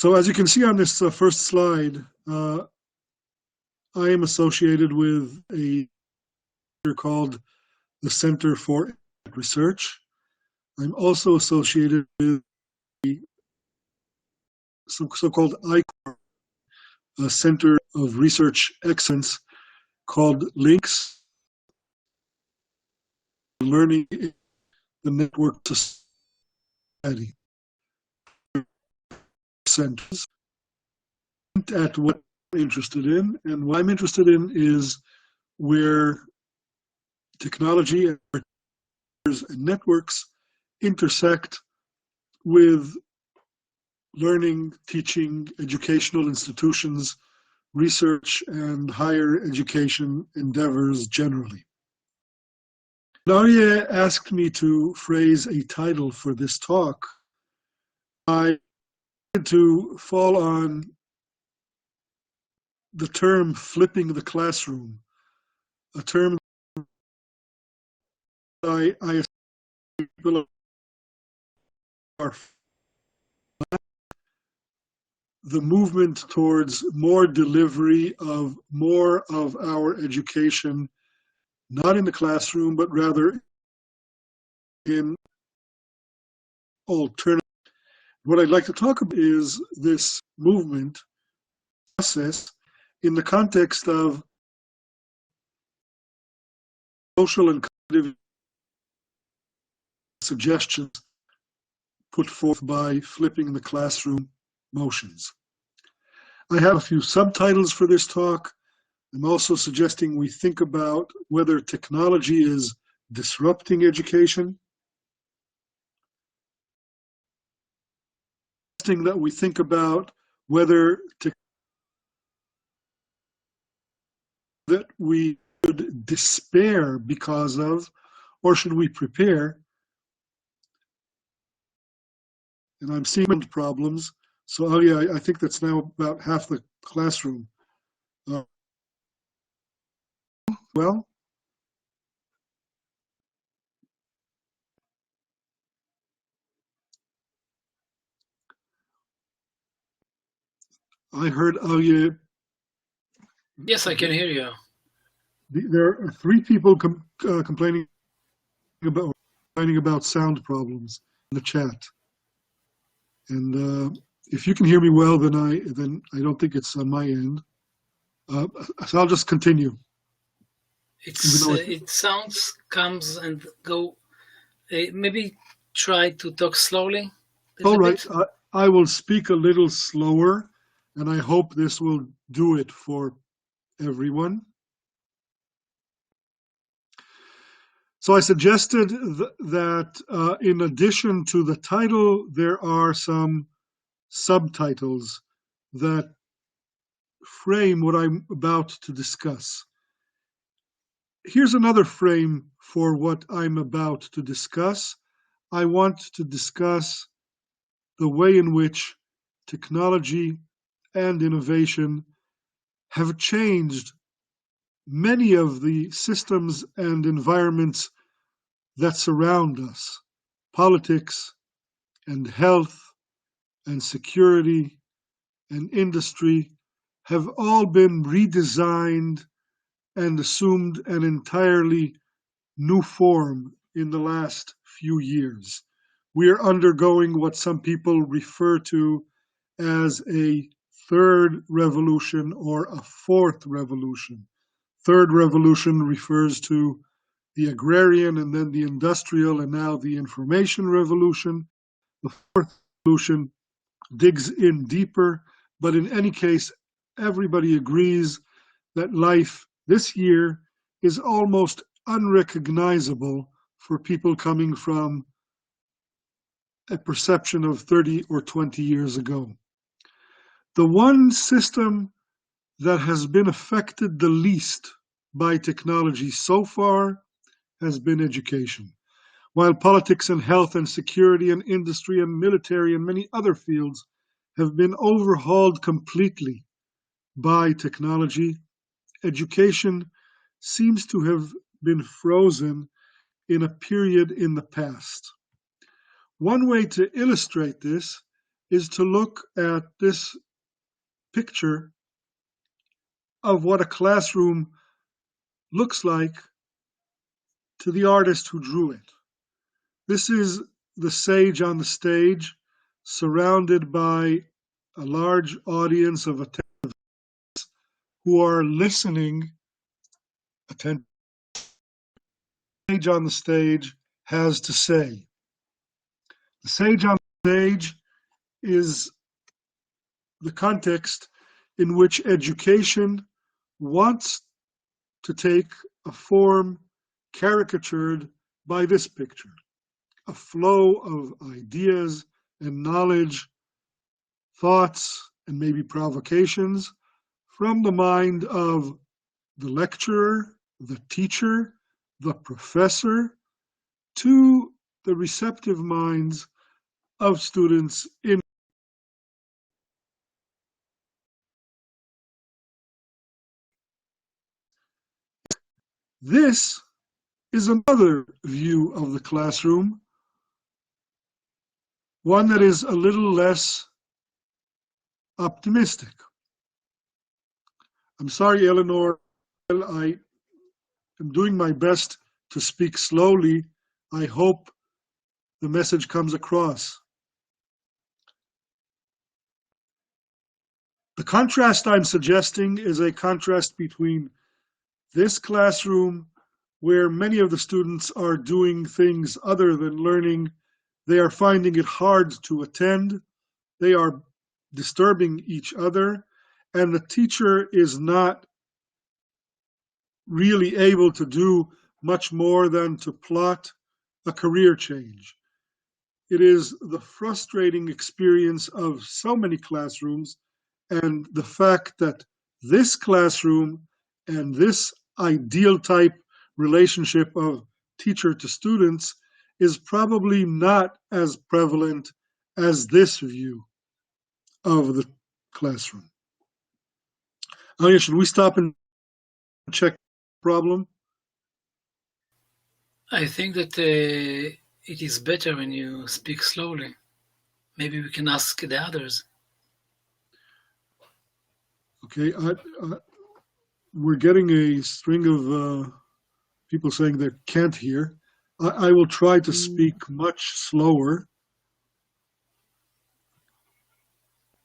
So as you can see on this first slide, I am associated with a center called the Center for Research. I'm also associated with the so-called ICOR, a Center of Research Excellence called Links, Learning in the Network Society. Centers at what I'm interested in, and what I'm interested in is where technology and networks intersect with learning, teaching, educational institutions, research, and higher education endeavors generally. Arya asked me to phrase a title for this talk. I wanted to fall on the term flipping the classroom, a term I people are the movement towards more delivery of more of our education, not in the classroom, but rather in alternative. What I'd like to talk about is this movement process in the context of social and cognitive suggestions put forth by flipping the classroom motions. I have a few subtitles for this talk. I'm also suggesting we think about whether technology is disrupting education. That we think about whether that we should despair because of, or should we prepare? And I'm seeing problems. So, oh yeah, I think that's now about half the classroom. Well, I heard, oh yeah. Yes, I can hear you. There are 3 people complaining about sound problems in the chat. And if you can hear me well, then I don't think it's on my end. So I'll just continue. It sounds comes and go. Maybe try to talk slowly. All right, I will speak a little slower, and I hope this will do it for everyone. So I suggested that in addition to the title, there are some subtitles that frame what I'm about to discuss. Here's another frame for what I'm about to discuss. I want to discuss the way in which technology and innovation have changed many of the systems and environments that surround us. Politics and health and security and industry have all been redesigned and assumed an entirely new form in the last few years. We are undergoing what some people refer to as a third revolution or a fourth revolution. Third revolution refers to the agrarian and then the industrial and now the information revolution. The fourth revolution digs in deeper, but in any case, everybody agrees that life this year is almost unrecognizable for people coming from a perception of 30 or 20 years ago. The one system that has been affected the least by technology so far has been education. While politics and health and security and industry and military and many other fields have been overhauled completely by technology, education seems to have been frozen in a period in the past. One way to illustrate this is to look at this picture of what a classroom looks like to the artist who drew it. This is the sage on the stage, surrounded by a large audience of attendees who are listening attentively. The sage on the stage has to say. The sage on the stage is the context in which education wants to take a form caricatured by this picture, a flow of ideas and knowledge, thoughts, and maybe provocations from the mind of the lecturer, the teacher, the professor, to the receptive minds of students in. This is another view of the classroom, one that is a little less optimistic. I'm sorry, Eleanor, I am doing my best to speak slowly. I hope the message comes across. The contrast I'm suggesting is a contrast between this classroom, where many of the students are doing things other than learning. They are finding it hard to attend. They are disturbing each other, and the teacher is not really able to do much more than to plot a career change. It is the frustrating experience of so many classrooms, and the fact that this classroom and this ideal type relationship of teacher to students is probably not as prevalent as this view of the classroom. Anya, should we stop and check the problem? I think that it is better when you speak slowly. Maybe we can ask the others. Okay, we're getting a string of people saying they can't hear. I will try to speak much slower.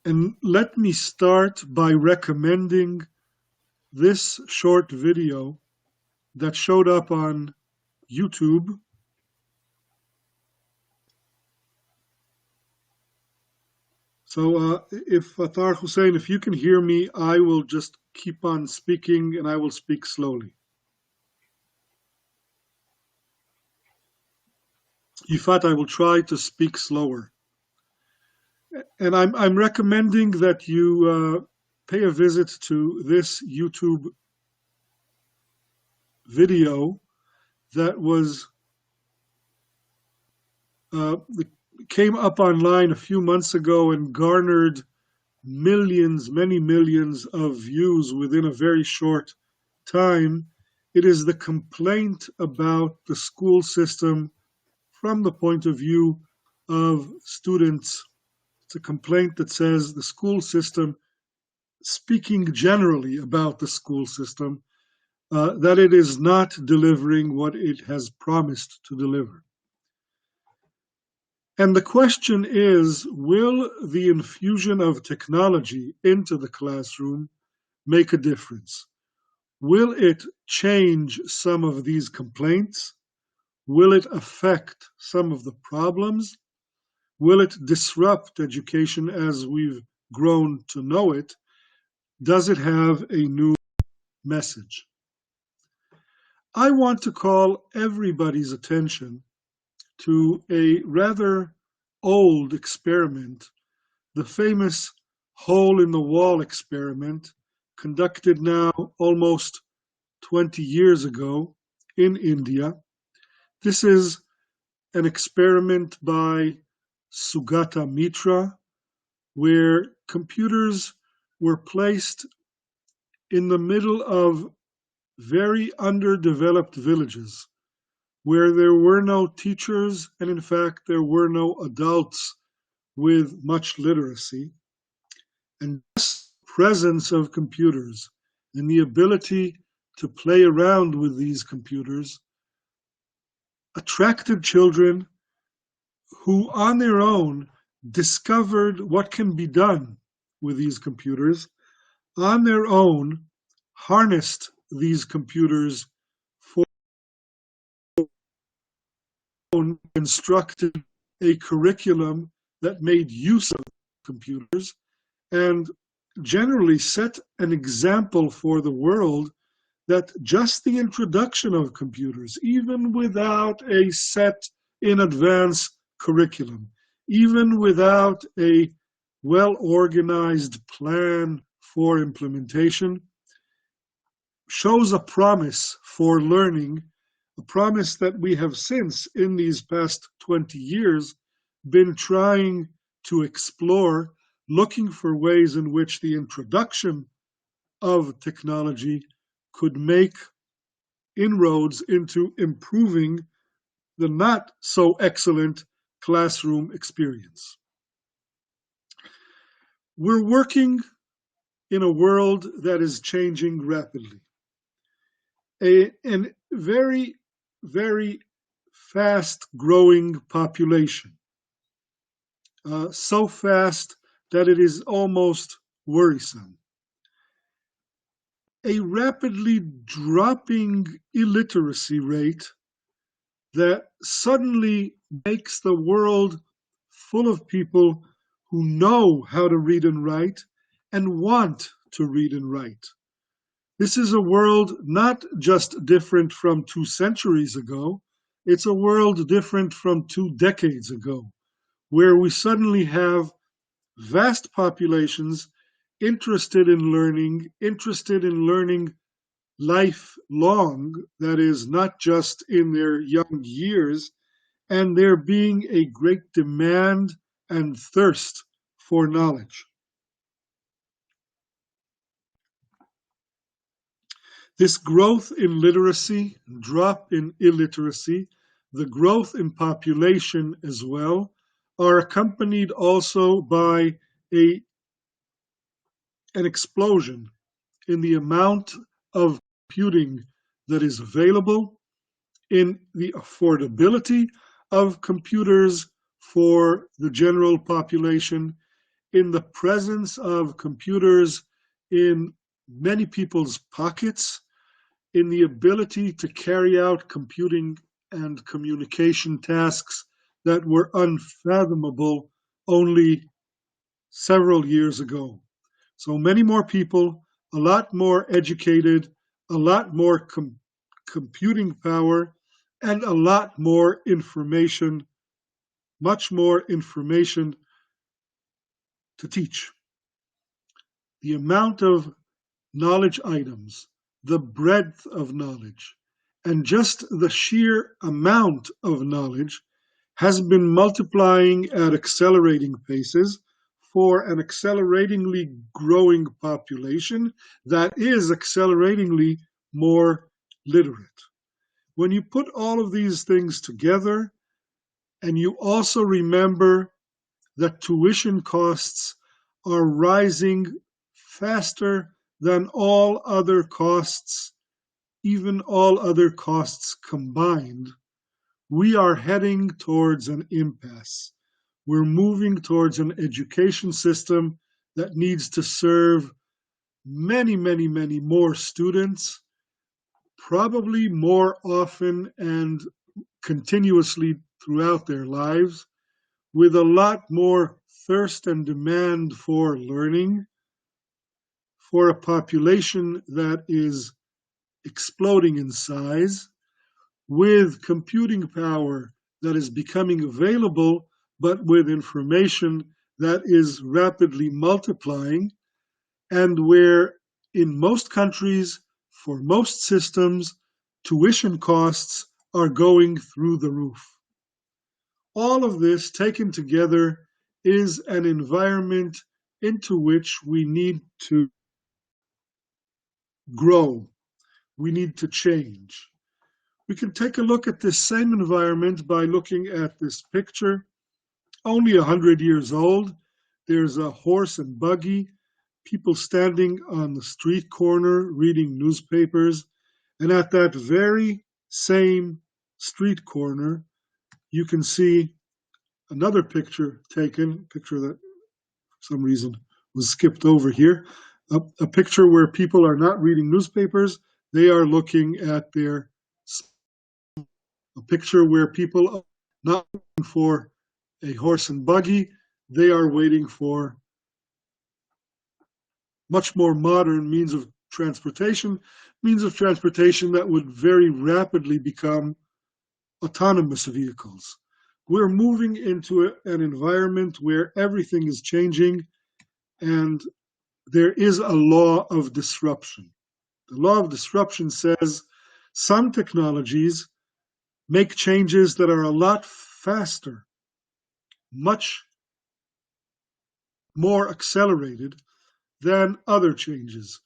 And let me start by recommending this short video that showed up on YouTube. So if Atar Hussein, if you can hear me, I will just keep on speaking and I will speak slowly. Yifat, I will try to speak slower. And I'm recommending that you pay a visit to this YouTube video that was came up online a few months ago and garnered millions, many millions of views within a very short time. It is the complaint about the school system from the point of view of students. It's a complaint that says the school system, speaking generally about the school system, that it is not delivering what it has promised to deliver. And the question is, will the infusion of technology into the classroom make a difference? Will it change some of these complaints? Will it affect some of the problems? Will it disrupt education as we've grown to know it? Does it have a new message? I want to call everybody's attention to a rather old experiment, the famous hole-in-the-wall experiment, conducted now almost 20 years ago in India. This is an experiment by Sugata Mitra, where computers were placed in the middle of very underdeveloped villages, where there were no teachers, and in fact, there were no adults with much literacy. And just the presence of computers and the ability to play around with these computers attracted children who on their own discovered what can be done with these computers, on their own harnessed these computers for constructed a curriculum that made use of computers and generally set an example for the world that just the introduction of computers, even without a set in advance curriculum, even without a well-organized plan for implementation, shows a promise for learning, a promise that we have since, in these past 20 years, been trying to explore, looking for ways in which the introduction of technology could make inroads into improving the not so excellent classroom experience. We're working in a world that is changing rapidly. A very, very fast growing population. So fast that it is almost worrisome. A rapidly dropping illiteracy rate that suddenly makes the world full of people who know how to read and write and want to read and write. This is a world not just different from 2 centuries ago, it's a world different from 2 decades ago, where we suddenly have vast populations interested in learning lifelong, that is, not just in their young years, and there being a great demand and thirst for knowledge. This growth in literacy, drop in illiteracy, the growth in population as well, are accompanied also by an explosion in the amount of computing that is available, in the affordability of computers for the general population, in the presence of computers in many people's pockets, in the ability to carry out computing and communication tasks that were unfathomable only several years ago. So many more people, a lot more educated, a lot more computing power, and a lot more information, much more information to teach. The amount of knowledge items, the breadth of knowledge, and just the sheer amount of knowledge has been multiplying at accelerating paces for an acceleratingly growing population that is acceleratingly more literate. When you put all of these things together, and you also remember that tuition costs are rising faster than all other costs, even all other costs combined, we are heading towards an impasse. We're moving towards an education system that needs to serve many, many, many more students, probably more often and continuously throughout their lives, with a lot more thirst and demand for learning, for a population that is exploding in size, with computing power that is becoming available, but with information that is rapidly multiplying, and where in most countries, for most systems, tuition costs are going through the roof. All of this taken together is an environment into which we need to grow. We need to change. We can take a look at this same environment by looking at this picture only 100 years old. There's a horse and buggy, people standing on the street corner reading newspapers. And at that very same street corner, you can see another picture taken, picture that for some reason was skipped over here, a picture where people are not reading newspapers, they are looking at a picture where people are not waiting for a horse and buggy, they are waiting for much more modern means of transportation that would very rapidly become autonomous vehicles. We're moving into an environment where everything is changing and there is a law of disruption. The law of disruption says some technologies make changes that are a lot faster, much more accelerated than other changes.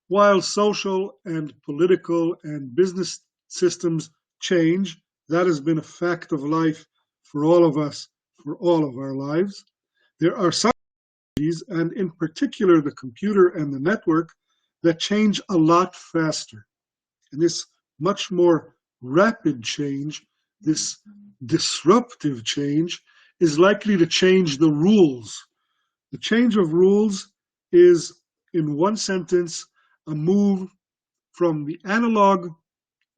While social and political and business systems change, that has been a fact of life for all of us, for all of our lives. There are some technologies, and in particular the computer and the network, that change a lot faster. And this much more rapid change, this disruptive change, is likely to change the rules. The change of rules is, in one sentence, a move from the analog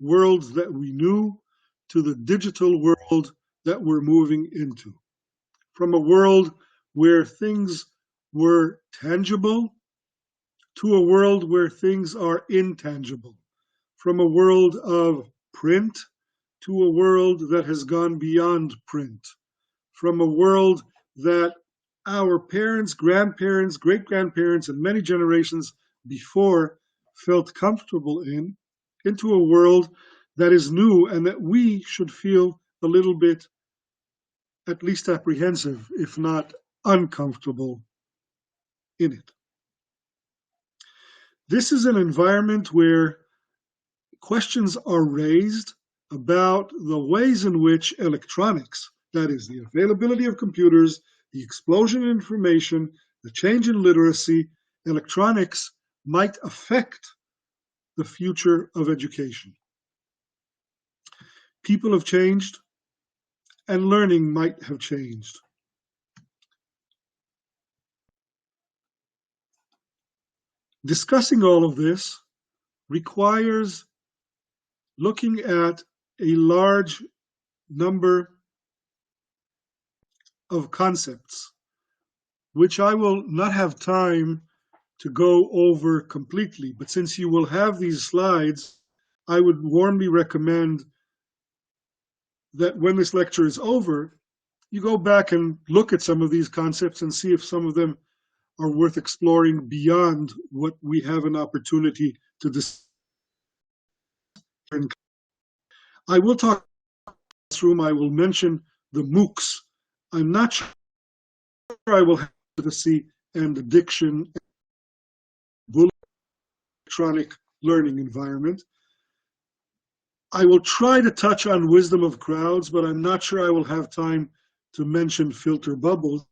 world that we knew to the digital world that we're moving into. From a world where things were tangible to a world where things are intangible. From a world of print to a world that has gone beyond print. From a world that our parents, grandparents, great-grandparents, and many generations before felt comfortable in, into a world that is new and that we should feel a little bit at least apprehensive, if not uncomfortable in it. This is an environment where questions are raised about the ways in which electronics, that is, the availability of computers, the explosion of information, the change in literacy, electronics might affect the future of education. People have changed, and learning might have changed. Discussing all of this requires looking at a large number of concepts, which I will not have time to go over completely. But since you will have these slides, I would warmly recommend that when this lecture is over, you go back and look at some of these concepts and see if some of them are worth exploring beyond what we have an opportunity to discuss. I will talk in this room, I will mention the MOOCs. I'm not sure I will have literacy and addiction and electronic learning environment. I will try to touch on wisdom of crowds, but I'm not sure I will have time to mention filter bubbles.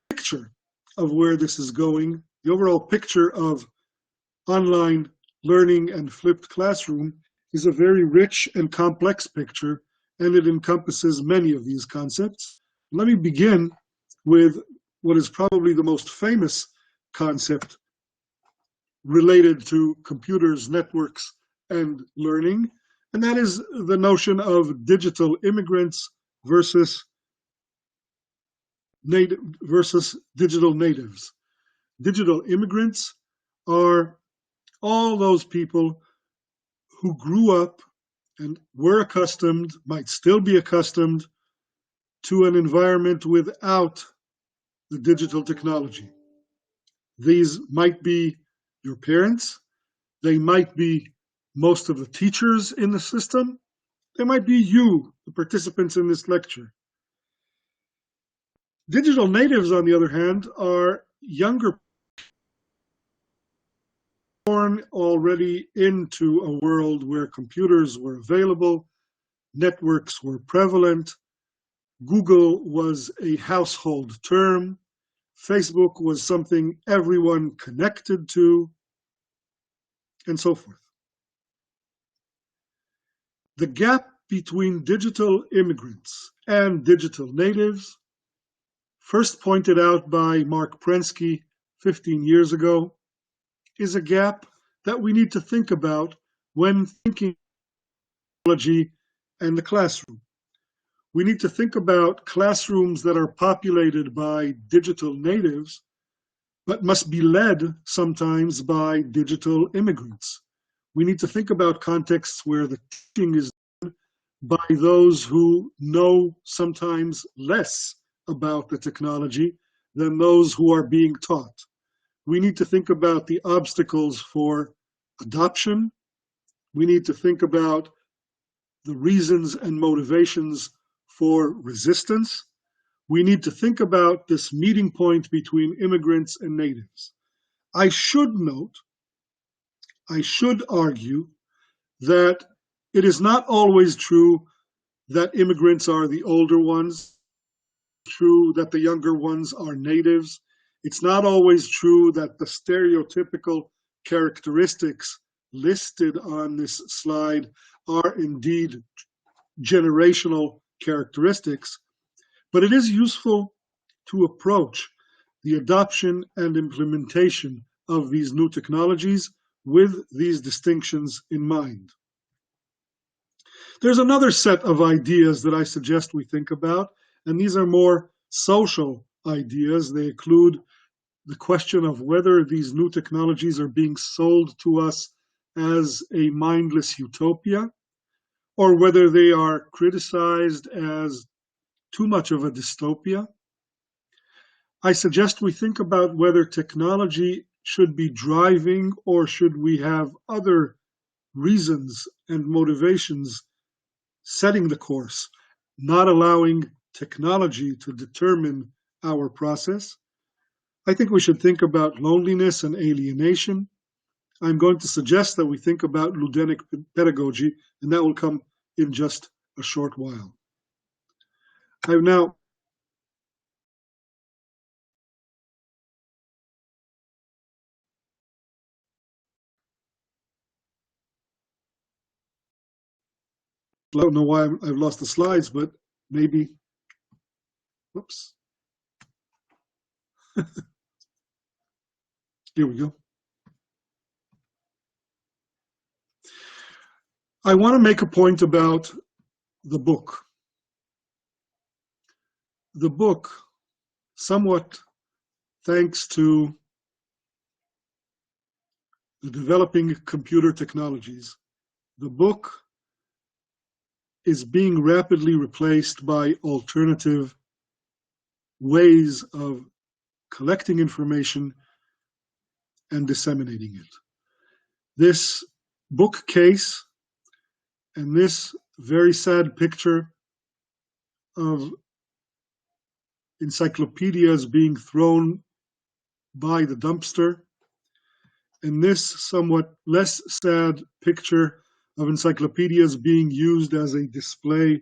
The picture of where this is going, the overall picture of online learning and flipped classroom is a very rich and complex picture, and it encompasses many of these concepts. Let me begin with what is probably the most famous concept related to computers, networks, and learning, and that is the notion of digital immigrants versus digital natives. Digital immigrants are all those people who grew up and were accustomed, might still be accustomed, to an environment without the digital technology. These might be your parents, they might be most of the teachers in the system, they might be you, the participants in this lecture. Digital natives, on the other hand, are younger, born already into a world where computers were available, networks were prevalent, Google was a household term. Facebook was something everyone connected to, and so forth. The gap between digital immigrants and digital natives, first pointed out by Mark Prensky 15 years ago, is a gap that we need to think about when thinking technology and the classroom. We need to think about classrooms that are populated by digital natives, but must be led sometimes by digital immigrants. We need to think about contexts where the teaching is done by those who know sometimes less about the technology than those who are being taught. We need to think about the obstacles for adoption. We need to think about the reasons and motivations for resistance. We need to think about this meeting point between immigrants and natives. I should note, I should argue that it is not always true that immigrants are the older ones, true that the younger ones are natives. It's not always true that the stereotypical characteristics listed on this slide are indeed generational characteristics, but it is useful to approach the adoption and implementation of these new technologies with these distinctions in mind. There's another set of ideas that I suggest we think about, and these are more social ideas. They include the question of whether these new technologies are being sold to us as a mindless utopia, or whether they are criticized as too much of a dystopia. I suggest we think about whether technology should be driving or should we have other reasons and motivations setting the course, not allowing technology to determine our process. I think we should think about loneliness and alienation. I'm going to suggest that we think about Ludenic pedagogy, and that will come in just a short while. I've now I don't know why I've lost the slides, but maybe, whoops. Here we go. I want to make a point about the book. The book, somewhat thanks to the developing computer technologies, the book is being rapidly replaced by alternative ways of collecting information and disseminating it. This bookcase and this very sad picture of encyclopedias being thrown by the dumpster, and this somewhat less sad picture of encyclopedias being used as a display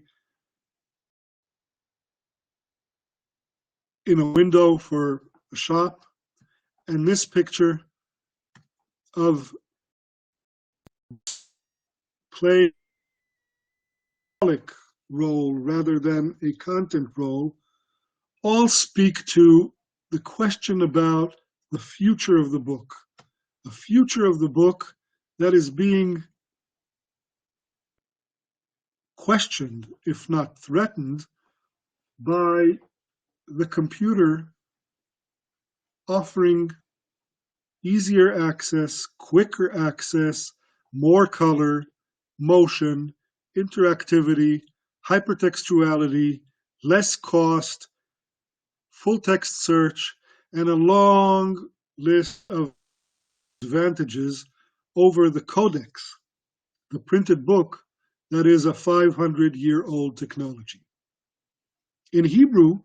in a window for a shop, and this picture of play role rather than a content role, all speak to the question about the future of the book. The future of the book that is being questioned, if not threatened, by the computer offering easier access, quicker access, more color, motion, interactivity, hypertextuality, less cost, full text search, and a long list of advantages over the codex, the printed book that is a 500-year-old technology. In Hebrew,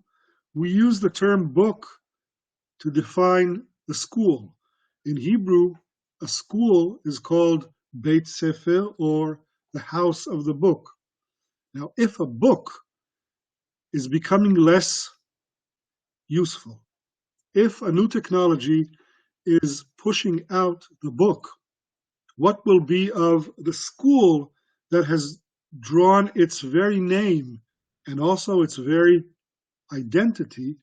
we use the term book to define the school. In Hebrew, a school is called Beit Sefer, or the house of the book. Now, if a book is becoming less useful. If a new technology is pushing out the book, what will be of the school that has drawn its very name and also its very identity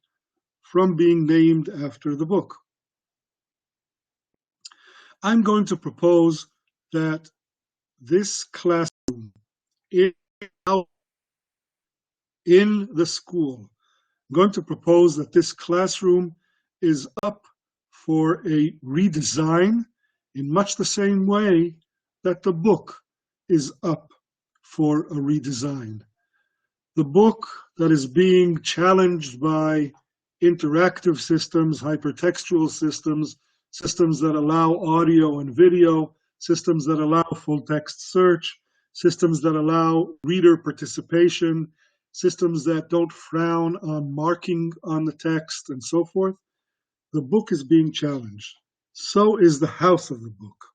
from being named after the book? I'm going to propose that this classroom in the school, I'm going to propose that this classroom is up for a redesign in much the same way that the book is up for a redesign. The book that is being challenged by interactive systems, hypertextual systems, systems that allow audio and video, systems that allow full text search, systems that allow reader participation, systems that don't frown on marking on the text, and so forth. The book is being challenged. So is the house of the book.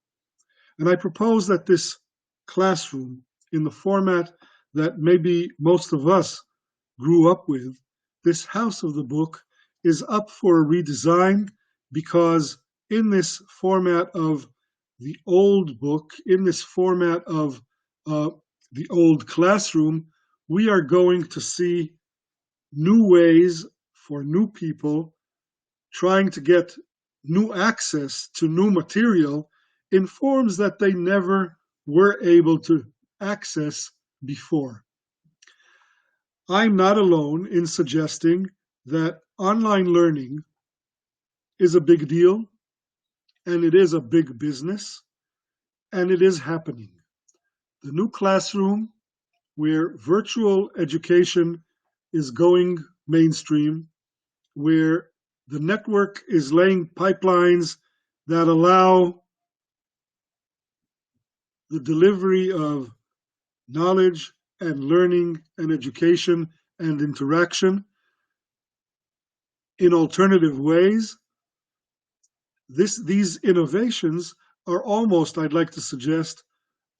And I propose that this classroom, in the format that maybe most of us grew up with, this house of the book is up for a redesign, because in this format of the old book, in this format of the old classroom, we are going to see new ways for new people trying to get new access to new material in forms that they never were able to access before. I'm not alone in suggesting that online learning is a big deal, and it is a big business, and it is happening. The new classroom, where virtual education is going mainstream, where the network is laying pipelines that allow the delivery of knowledge and learning and education and interaction in alternative ways. These innovations are almost, I'd like to suggest,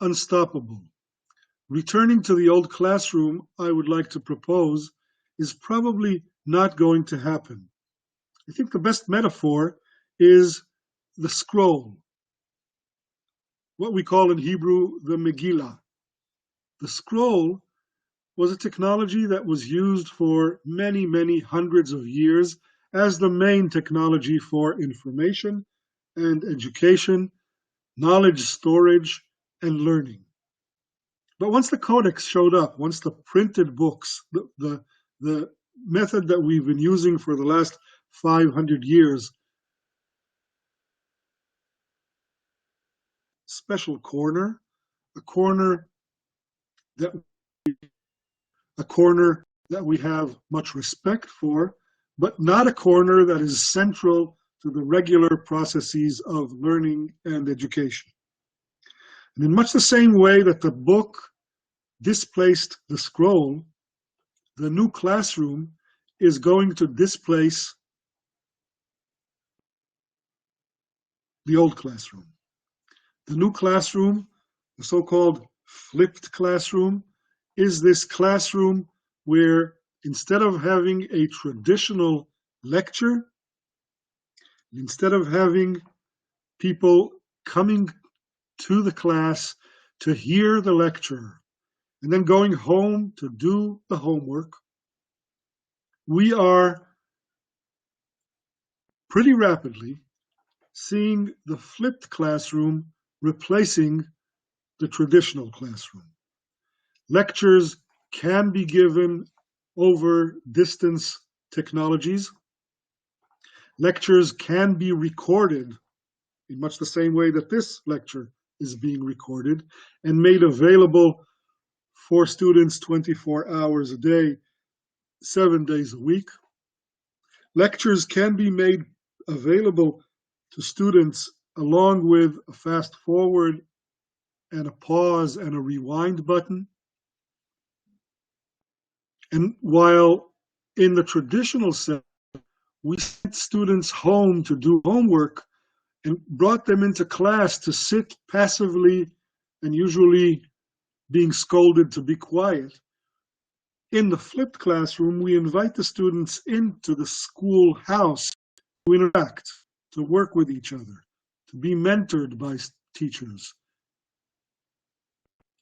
unstoppable. Returning to the old classroom, I would like to propose, is probably not going to happen. I think the best metaphor is the scroll, what we call in Hebrew the Megillah. The scroll was a technology that was used for many, many hundreds of years as the main technology for information and education, knowledge storage, and learning. But once the codex showed up, once the printed books, the method that we've been using for the last 500 years, special corner, a corner that we have much respect for, but not a corner that is central to the regular processes of learning and education. And in much the same way that the book displaced the scroll, the new classroom is going to displace the old classroom. The new classroom, the so-called flipped classroom, is this classroom where instead of having a traditional lecture, instead of having people coming to the class to hear the lecture and then going home to do the homework, we are pretty rapidly seeing the flipped classroom replacing the traditional classroom. Lectures can be given over distance technologies. Lectures can be recorded in much the same way that this lecture is being recorded and made available for students 24 hours a day, 7 days a week. Lectures can be made available to students along with a fast forward and a pause and a rewind button. And while in the traditional sense, we sent students home to do homework and brought them into class to sit passively and usually being scolded to be quiet, In the flipped classroom, we invite the students into the schoolhouse to interact, to work with each other, to be mentored by teachers,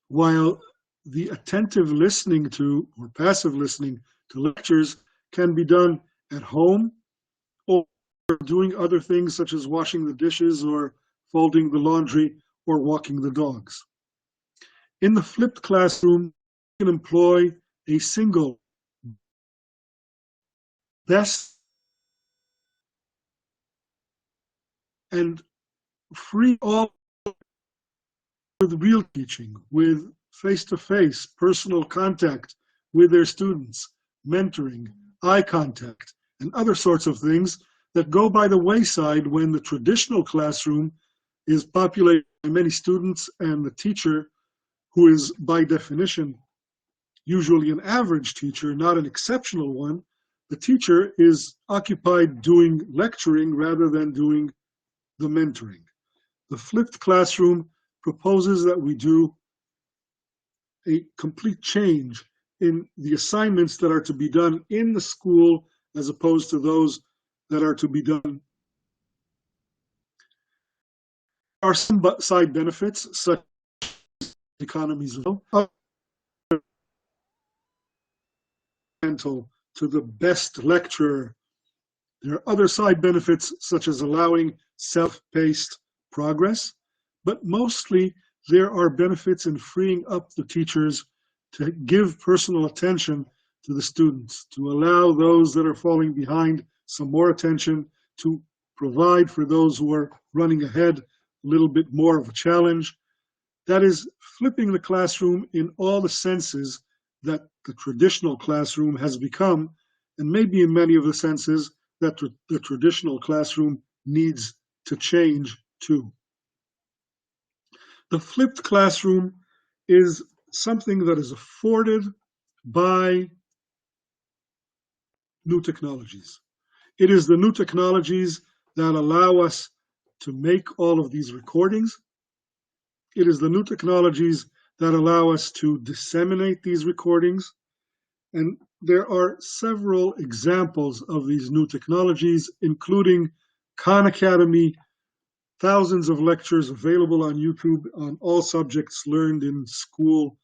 while the attentive listening to or passive listening to lectures can be done at home or doing other things such as washing the dishes or folding the laundry or walking the dogs. In the flipped classroom, you can employ a single best and free all with real teaching, with face-to-face personal contact with their students, mentoring, eye contact, and other sorts of things that go by the wayside when the traditional classroom is populated by many students and the teacher, who is by definition usually an average teacher, not an exceptional one, the teacher is occupied doing lecturing rather than doing the mentoring. The flipped classroom proposes that we do a complete change in the assignments that are to be done in the school as opposed to those that are to be done. There are some side benefits, such as economies of scale, to the best lecturer. There are other side benefits, such as allowing self-paced progress, but mostly there are benefits in freeing up the teachers to give personal attention to the students, to allow those that are falling behind some more attention, to provide for those who are running ahead a little bit more of a challenge. That is flipping the classroom in all the senses that the traditional classroom has become, and maybe in many of the senses that the traditional classroom needs to change too. The flipped classroom is something that is afforded by new technologies. It is the new technologies that allow us to make all of these recordings. It is the new technologies that allow us to disseminate these recordings. And there are several examples of these new technologies, including Khan Academy, thousands of lectures available on YouTube on all subjects learned in school,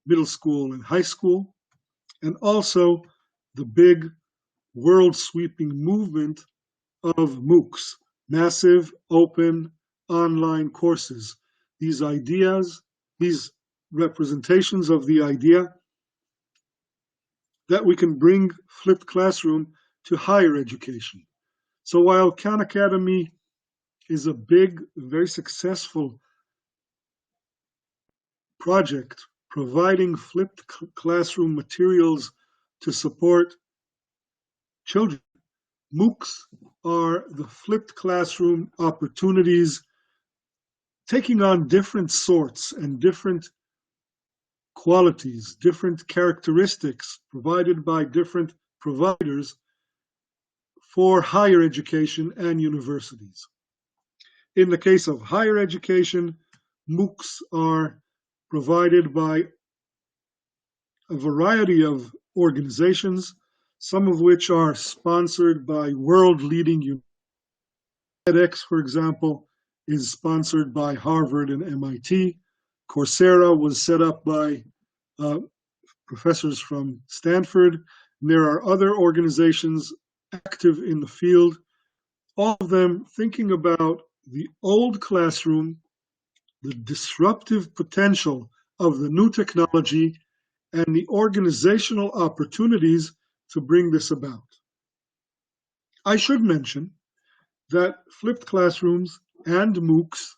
middle school, and high school, and also the big world-sweeping movement of MOOCs, massive open online courses. These ideas, these representations of the idea that we can bring flipped classroom to higher education. So while Khan Academy is a big, very successful project providing flipped classroom materials to support children, MOOCs are the flipped classroom opportunities taking on different sorts and different qualities, different characteristics provided by different providers for higher education and universities. In the case of higher education, MOOCs are provided by a variety of organizations, some of which are sponsored by world-leading universities. edX, for example, is sponsored by Harvard and MIT. Coursera was set up by professors from Stanford. And there are other organizations active in the field, all of them thinking about the old classroom, the disruptive potential of the new technology, and the organizational opportunities to bring this about. I should mention that flipped classrooms and MOOCs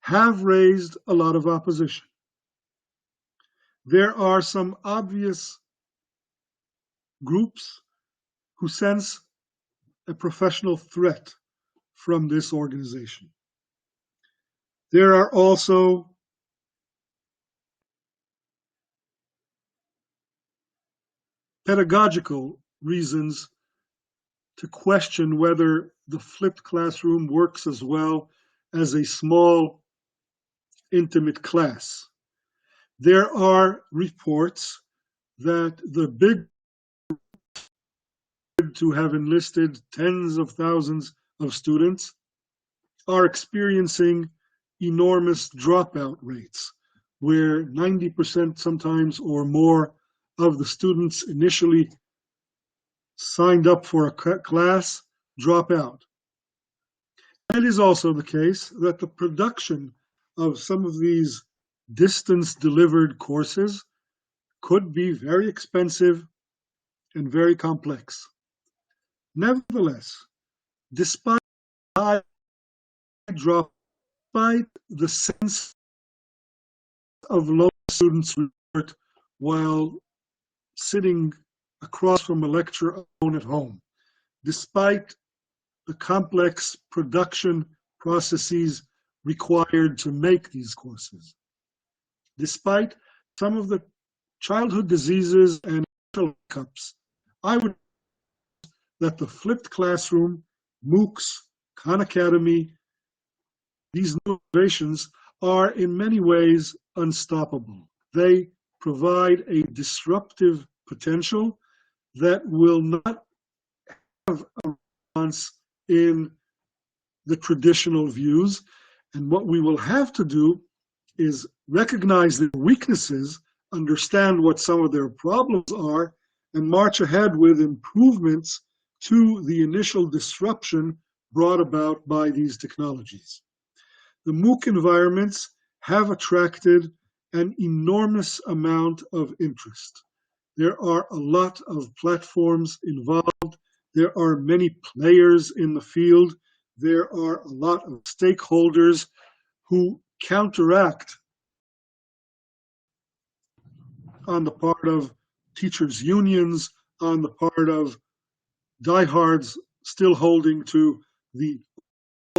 have raised a lot of opposition. There are some obvious groups who sense a professional threat from this organization. There are also pedagogical reasons to question whether the flipped classroom works as well as a small, intimate class. There are reports that the big to have enlisted tens of thousands of students are experiencing enormous dropout rates, where 90% sometimes or more of the students initially signed up for a class drop out. It is also the case that the production of some of these distance-delivered courses could be very expensive and very complex. Nevertheless, despite high drop, despite the sense of low students report while sitting across from a lecture alone at home, despite the complex production processes required to make these courses, despite some of the childhood diseases and hiccups, I would say that the flipped classroom, MOOCs, Khan Academy, these new innovations are in many ways unstoppable. They provide a disruptive potential that will not have a response in the traditional views. And what we will have to do is recognize their weaknesses, understand what some of their problems are, and march ahead with improvements to the initial disruption brought about by these technologies. The MOOC environments have attracted an enormous amount of interest. There are a lot of platforms involved. There are many players in the field. There are a lot of stakeholders who counteract on the part of teachers' unions, on the part of diehards still holding to the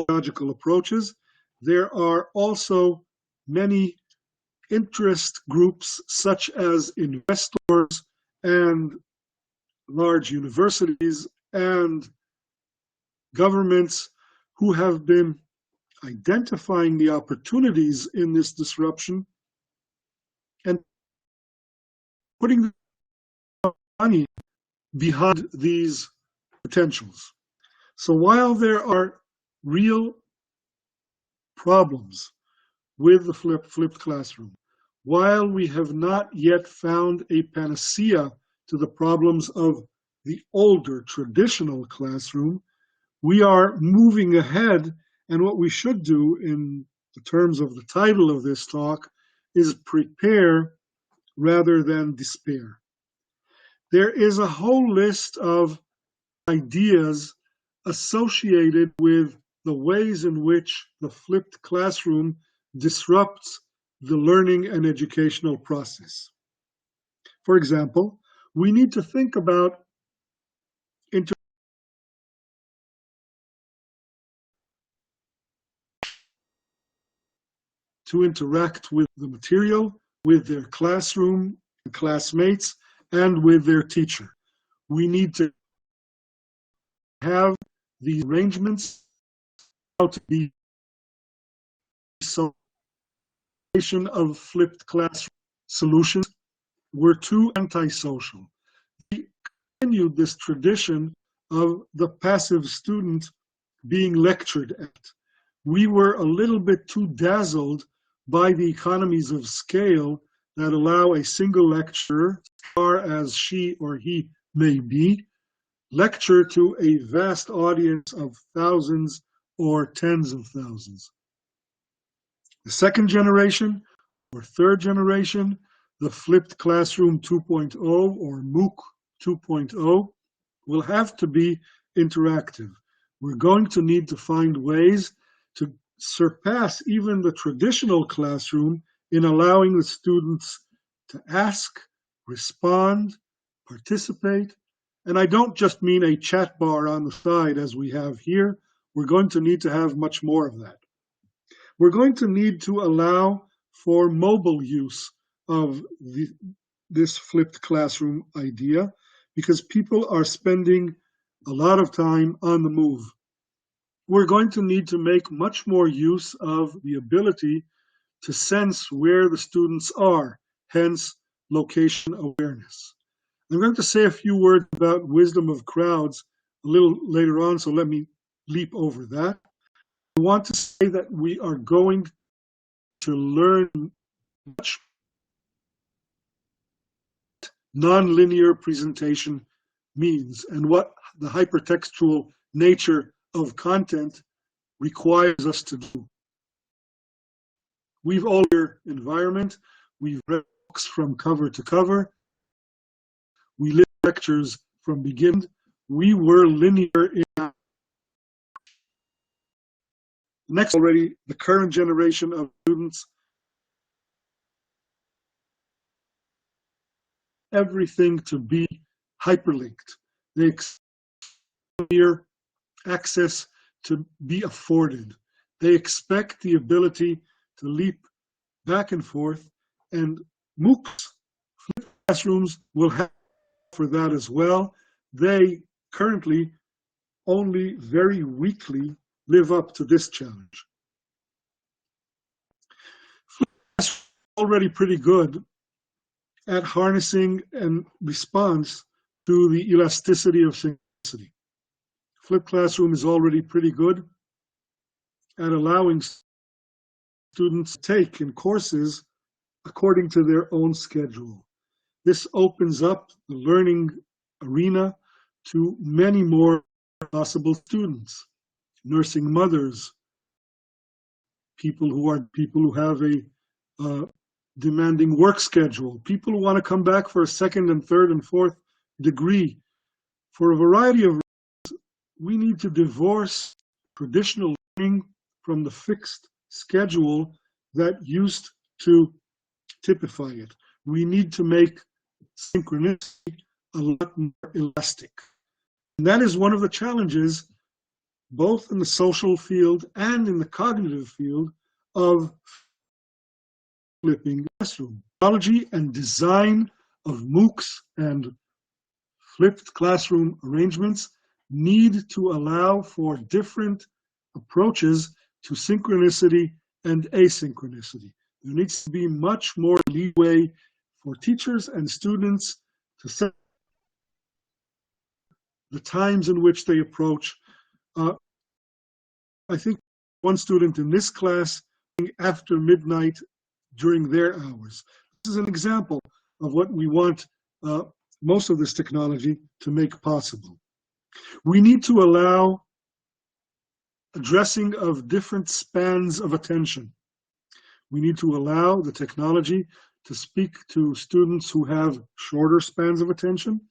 logical approaches. There are also many interest groups such as investors and large universities and governments who have been identifying the opportunities in this disruption and putting money behind these potentials. So while there are real problems with the flipped classroom, while we have not yet found a panacea to the problems of the older traditional classroom, we are moving ahead, and what we should do in the terms of the title of this talk is prepare rather than despair. There is a whole list of ideas associated with the ways in which the flipped classroom disrupts the learning and educational process. For example, we need to think about to interact with the material, with their classroom, classmates, and with their teacher. We need to have these arrangements to be of flipped classroom solutions were too antisocial. We continued this tradition of the passive student being lectured at. We were a little bit too dazzled by the economies of scale that allow a single lecturer, as far as she or he may be, lecture to a vast audience of thousands or tens of thousands. The second generation or third generation, the flipped classroom 2.0 or MOOC 2.0, will have to be interactive. We're going to need to find ways to surpass even the traditional classroom in allowing the students to ask, respond, participate. And I don't just mean a chat bar on the side as we have here. We're going to need to have much more of that. We're going to need to allow for mobile use of this flipped classroom idea because people are spending a lot of time on the move. We're going to need to make much more use of the ability to sense where the students are, hence location awareness. I'm going to say a few words about wisdom of crowds a little later on, so let me leap over that. I want to say that we are going to learn much nonlinear presentation means and what the hypertextual nature of content requires us to do. We've all heard environment, we've read books from cover to cover, we live lectures from beginning. We were linear in that. Next, already the current generation of students, everything to be hyperlinked. They expect access to be afforded. They expect the ability to leap back and forth, and MOOCs, flipped classrooms, will have for that as well. They currently only very weakly live up to this challenge. Flipped classrooms are already pretty good at harnessing and response to the elasticity of synchronicity. Flipped classroom is already pretty good at allowing students to take in courses according to their own schedule. This opens up the learning arena to many more possible students, nursing mothers, people who have a demanding work schedule, people who want to come back for a second and third and fourth degree. For a variety of reasons, we need to divorce traditional learning from the fixed schedule that used to typify it. We need to make synchronicity a lot more elastic. And that is one of the challenges, both in the social field and in the cognitive field, of flipping classroom. Technology and design of MOOCs and flipped classroom arrangements need to allow for different approaches to synchronicity and asynchronicity. There needs to be much more leeway for teachers and students to set the times in which they approach. I think one student in this class after midnight during their hours. This is an example of what we want most of this technology to make possible. We need to allow addressing of different spans of attention. We need to allow the technology to speak to students who have shorter spans of attention,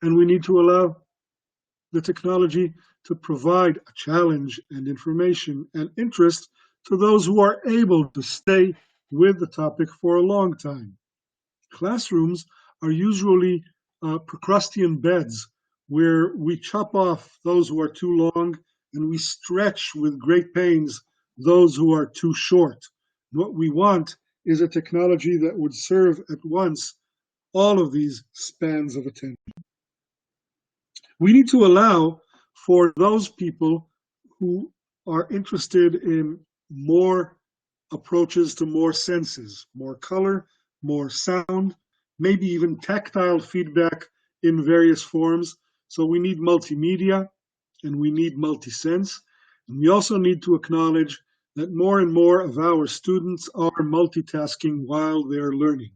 and we need to allow the technology to provide a challenge and information and interest to those who are able to stay with the topic for a long time. Classrooms are usually Procrustean beds where we chop off those who are too long and we stretch with great pains those who are too short. What we want is a technology that would serve at once all of these spans of attention. We need to allow for those people who are interested in more approaches to more senses, more color, more sound, maybe even tactile feedback in various forms. So we need multimedia and we need multisense. And we also need to acknowledge that more and more of our students are multitasking while they're learning.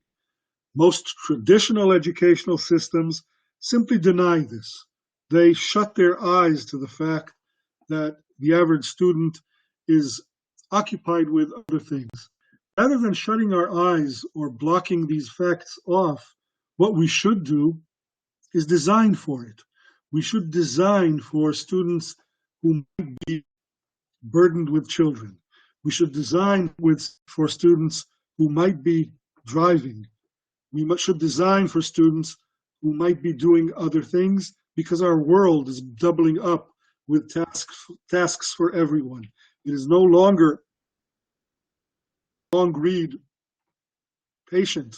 Most traditional educational systems simply deny this. They shut their eyes to the fact that the average student is occupied with other things. Rather than shutting our eyes or blocking these facts off, what we should do is design for it. We should design for students who might be burdened with children. We should design for students who might be driving. We should design for students who might be doing other things, because our world is doubling up with tasks for everyone. It is no longer long read, patient,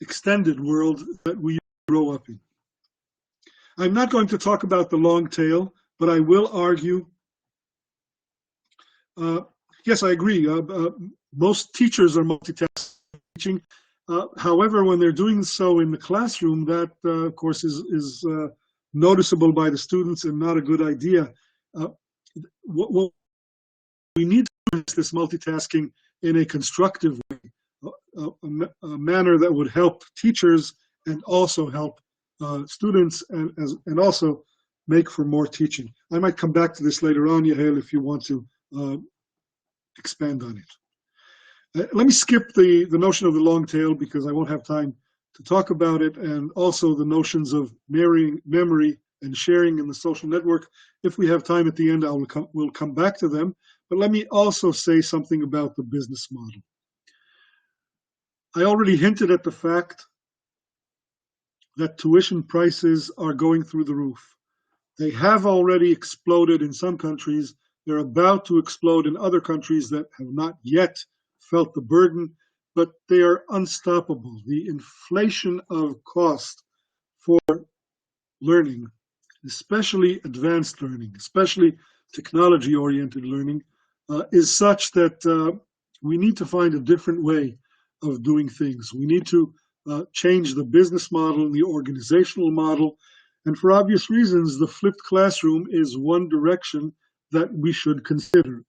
extended world that we grow up in. I'm not going to talk about the long tail, but I will argue, yes, I agree, Most teachers are multitasking teaching. However, when they're doing so in the classroom, that of course is noticeable by the students and not a good idea. What we need to do this multitasking in a constructive way, a manner that would help teachers and also help students and also make for more teaching. I might come back to this later on, Yael, if you want to expand on it. Let me skip the notion of the long tail because I won't have time to talk about it, and also the notions of memory and sharing in the social network. If we have time at the end, we'll come back to them. But let me also say something about the business model. I already hinted at the fact that tuition prices are going through the roof. They have already exploded in some countries. They're about to explode in other countries that have not yet felt the burden, but they are unstoppable. The inflation of cost for learning, especially advanced learning, especially technology-oriented learning, is such that we need to find a different way of doing things. We need to change the business model, the organizational model, and for obvious reasons, the flipped classroom is one direction that we should consider.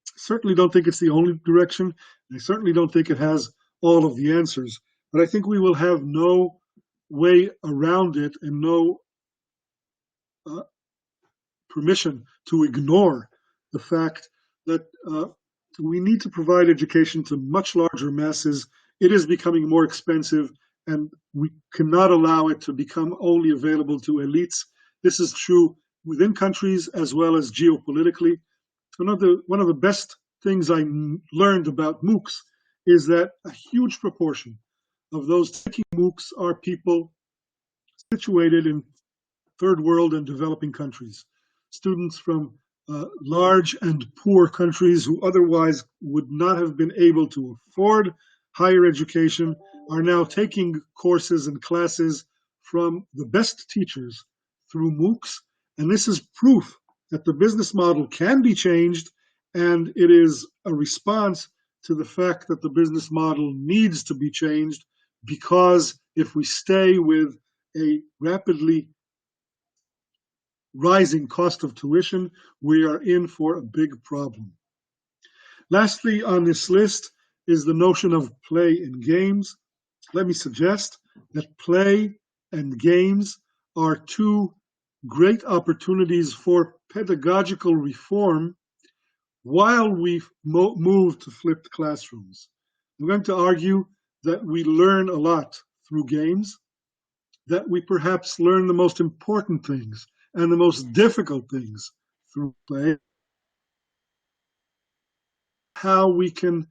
I certainly don't think it's the only direction, and I certainly don't think it has all of the answers, but I think we will have no way around it and no permission to ignore the fact that we need to provide education to much larger masses. It is becoming more expensive, and we cannot allow it to become only available to elites. This is true within countries as well as geopolitically. One of the best things I learned about MOOCs is that a huge proportion of those taking MOOCs are people situated in third world and developing countries. Students from large and poor countries who otherwise would not have been able to afford higher education are now taking courses and classes from the best teachers through MOOCs. And this is proof that the business model can be changed, and it is a response to the fact that the business model needs to be changed, because if we stay with a rapidly rising cost of tuition, we are in for a big problem. Lastly on this list is the notion of play and games. Let me suggest that play and games are two great opportunities for pedagogical reform while we move to flipped classrooms. I'm going to argue that we learn a lot through games, that we perhaps learn the most important things and the most difficult things through play, how we can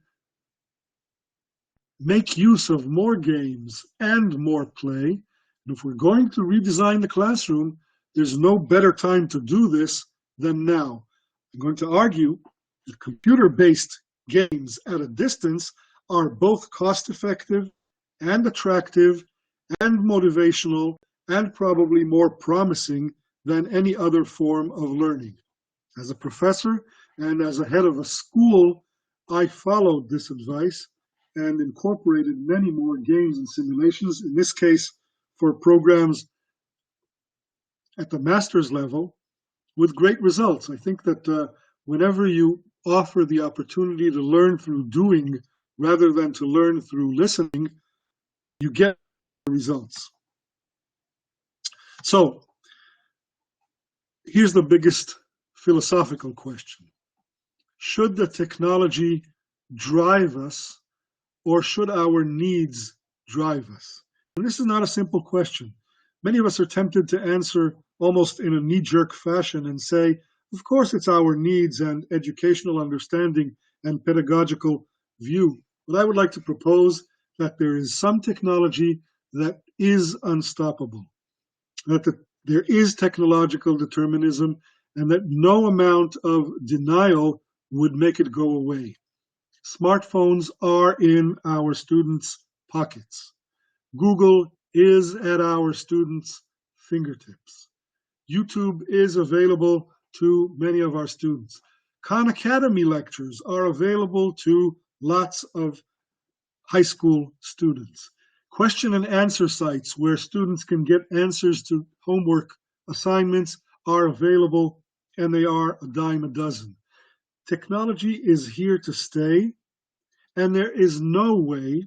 make use of more games and more play. And if we're going to redesign the classroom, there's no better time to do this than now. I'm going to argue that computer-based games at a distance are both cost-effective and attractive and motivational and probably more promising than any other form of learning. As a professor and as a head of a school, I followed this advice and incorporated many more games and simulations, in this case for programs at the master's level, with great results. I think that whenever you offer the opportunity to learn through doing rather than to learn through listening, you get results. So here's the biggest philosophical question. Should the technology drive us, or should our needs drive us? And this is not a simple question. Many of us are tempted to answer almost in a knee-jerk fashion and say, of course it's our needs and educational understanding and pedagogical view. But I would like to propose that there is some technology that is unstoppable, that there is technological determinism, and that no amount of denial would make it go away. Smartphones are in our students' pockets. Google is at our students' fingertips. YouTube is available to many of our students. Khan Academy lectures are available to lots of high school students. Question and answer sites where students can get answers to homework assignments are available, and they are a dime a dozen. Technology is here to stay, and there is no way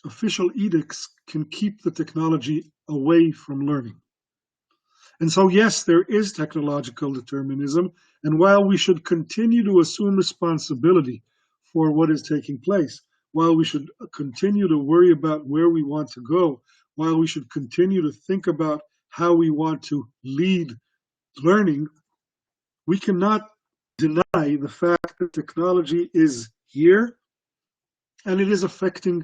official edicts can keep the technology away from learning. And so, yes, there is technological determinism, and while we should continue to assume responsibility for what is taking place, while we should continue to worry about where we want to go, while we should continue to think about how we want to lead learning, we cannot deny the fact that technology is here and it is affecting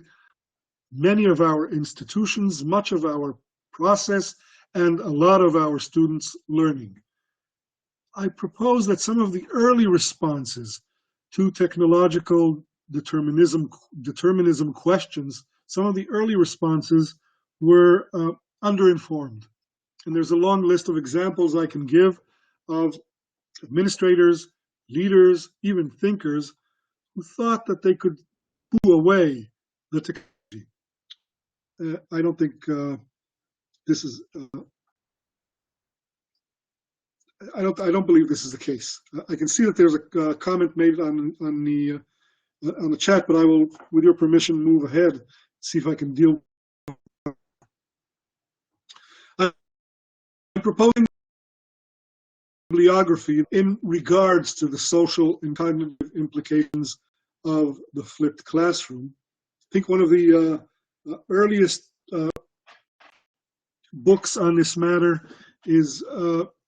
many of our institutions, much of our process, and a lot of our students' learning. I propose that some of the early responses to technological determinism questions, some of the early responses were underinformed. And there's a long list of examples I can give of administrators, leaders, even thinkers who thought that they could poo away the technology. I don't think this is. I don't believe this is the case. I can see that there's a comment made on the chat, but I will, with your permission, move ahead, see if I can deal. I'm proposing bibliography in regards to the social and cognitive implications of the flipped classroom. I think one of the earliest books on this matter is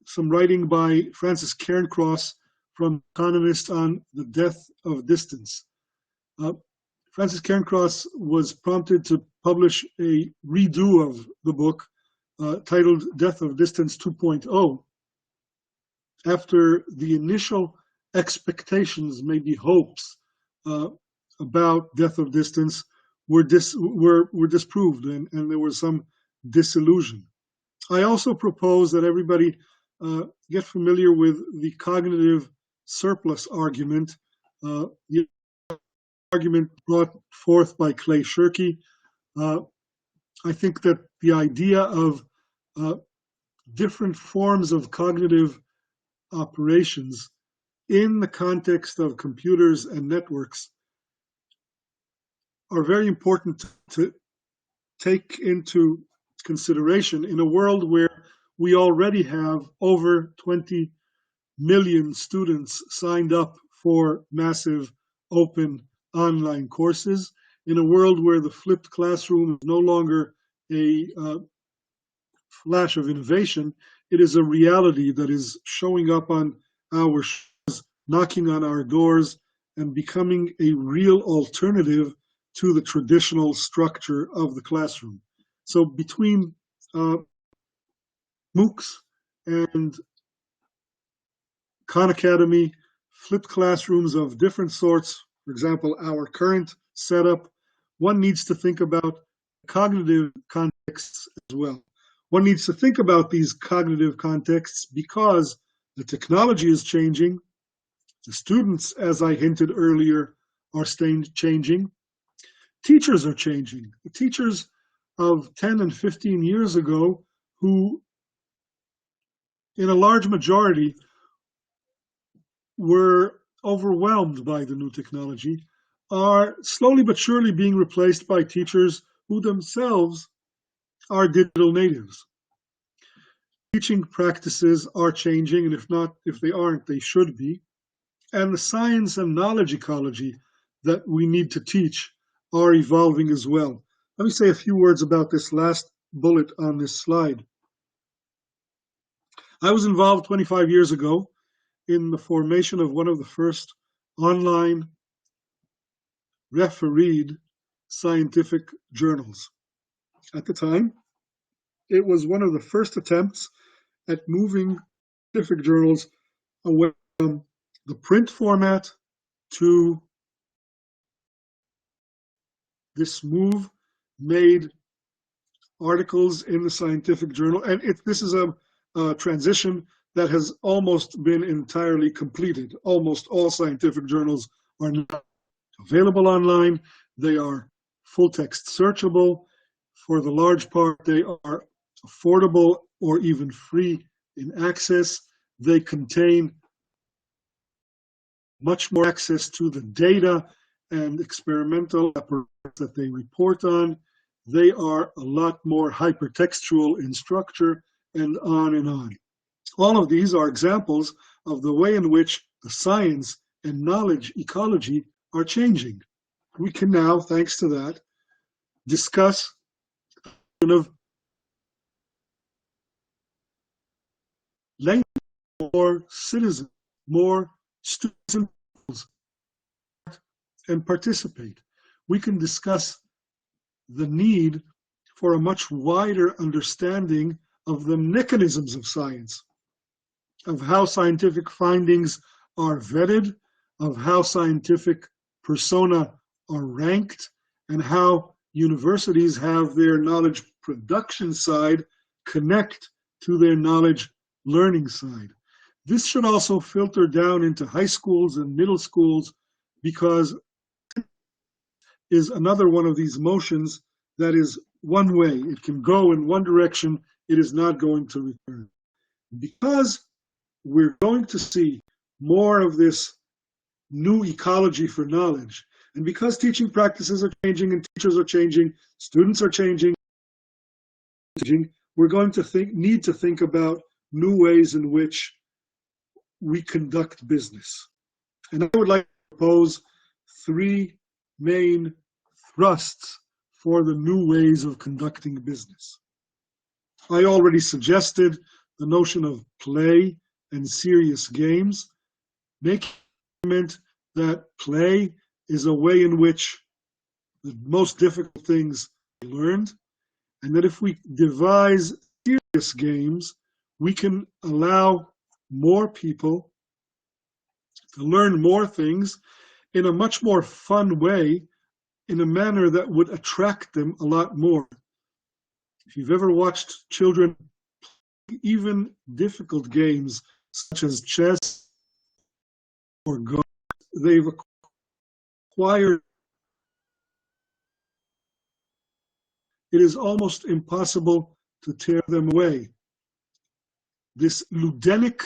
some writing by Francis Cairncross from Economist on the death of distance. Francis Cairncross was prompted to publish a redo of the book titled Death of Distance 2.0 after the initial expectations, maybe hopes, about death of distance were disproved, and there was some disillusion. I also propose that everybody get familiar with the cognitive surplus argument, the argument brought forth by Clay Shirky. I think that the idea of different forms of cognitive operations in the context of computers and networks are very important to take into consideration in a world where we already have over 20 million students signed up for massive open online courses, in a world where the flipped classroom is no longer a flash of innovation. It is a reality that is showing up on our shores, knocking on our doors, and becoming a real alternative to the traditional structure of the classroom. So between MOOCs and Khan Academy, flipped classrooms of different sorts, for example, our current setup, one needs to think about cognitive contexts as well. One needs to think about these cognitive contexts because the technology is changing. The students, as I hinted earlier, are changing. Teachers are changing. The teachers of 10 and 15 years ago, who in a large majority were overwhelmed by the new technology, are slowly but surely being replaced by teachers who themselves are digital natives. Teaching practices are changing, and if they aren't, they should be. And the science and knowledge ecology that we need to teach are evolving as well. Let me say a few words about this last bullet on this slide. I was involved 25 years ago in the formation of one of the first online refereed scientific journals. At the time, it was one of the first attempts at moving scientific journals away from the print format to this move made articles in the scientific journal. And this is a transition that has almost been entirely completed. Almost all scientific journals are now available online. They are full text searchable. For the large part, they are affordable or even free in access. They contain much more access to the data and experimental apparatus that they report on. They are a lot more hypertextual in structure, and on and on. All of these are examples of the way in which the science and knowledge ecology are changing. We can now, thanks to that, discuss of language, more citizens, more students and participate. We can discuss the need for a much wider understanding of the mechanisms of science, of how scientific findings are vetted, of how scientific persona are ranked, and how universities have their knowledge production side connect to their knowledge learning side. This should also filter down into high schools and middle schools, because is another one of these motions that is one way. It can go in one direction, it is not going to return. Because we're going to see more of this new ecology for knowledge, and because teaching practices are changing and teachers are changing, students are changing, we're going to need to think about new ways in which we conduct business. And I would like to propose three main thrusts for the new ways of conducting business. I already suggested the notion of play and serious games, making the argument that play is a way in which the most difficult things are learned, and that if we devise serious games, we can allow more people to learn more things in a much more fun way, in a manner that would attract them a lot more. If you've ever watched children play even difficult games such as chess or Go, they've acquired. It is almost impossible to tear them away. This ludenic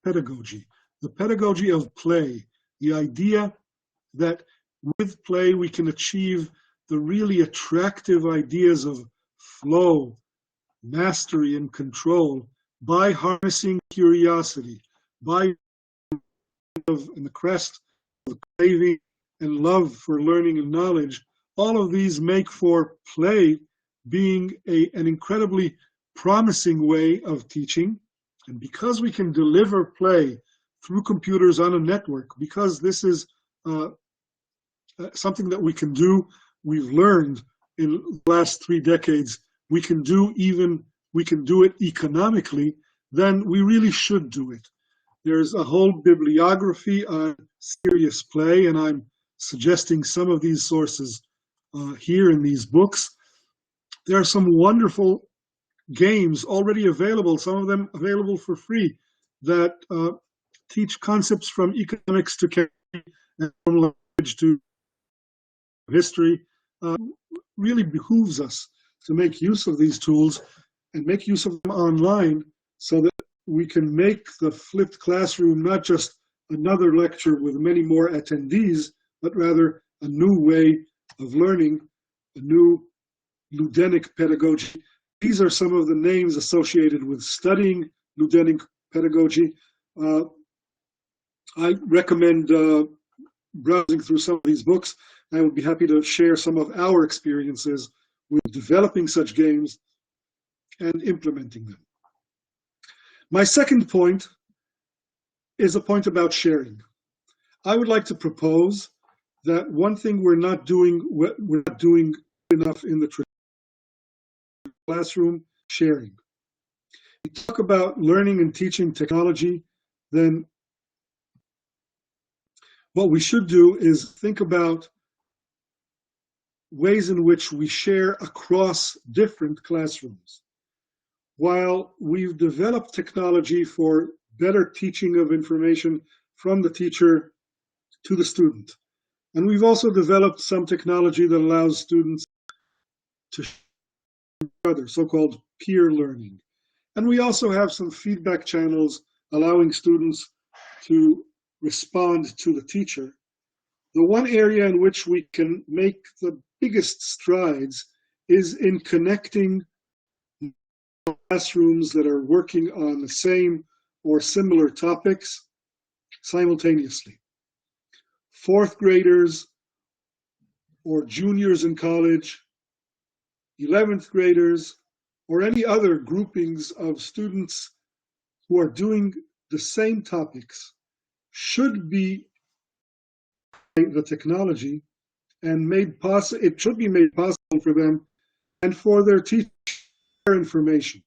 pedagogy, the pedagogy of play, the idea that with play we can achieve the really attractive ideas of flow, mastery, and control by harnessing curiosity, by in the crest of craving and love for learning and knowledge. All of these make for play being an incredibly promising way of teaching. And because we can deliver play through computers on a network, because this is something that we can do, we've learned in the last 3 decades, we can do it economically, then we really should do it. There's a whole bibliography on serious play, and I'm suggesting some of these sources here in these books. There are some wonderful games already available, some of them available for free, that teach concepts from economics to chemistry and from language to history. Really behooves us to make use of these tools and make use of them online, so that we can make the flipped classroom not just another lecture with many more attendees, but rather a new way of learning, a new ludenic pedagogy. These are some of the names associated with studying ludenic pedagogy. I recommend browsing through some of these books. I would be happy to share some of our experiences with developing such games and implementing them. My second point is a point about sharing. I would like to propose that one thing we're not doing enough in the classroom: sharing. We talk about learning and teaching technology, then what we should do is think about ways in which we share across different classrooms. While we've developed technology for better teaching of information from the teacher to the student, And we've also developed some technology that allows students to share with others, so-called peer learning. And we also have some feedback channels allowing students to respond to the teacher. The one area in which we can make the biggest strides is in connecting classrooms that are working on the same or similar topics simultaneously. Fourth graders or juniors in college, 11th graders, or any other groupings of students who are doing the same topics should be the technology and it should be made possible for them and for their teachers to share information.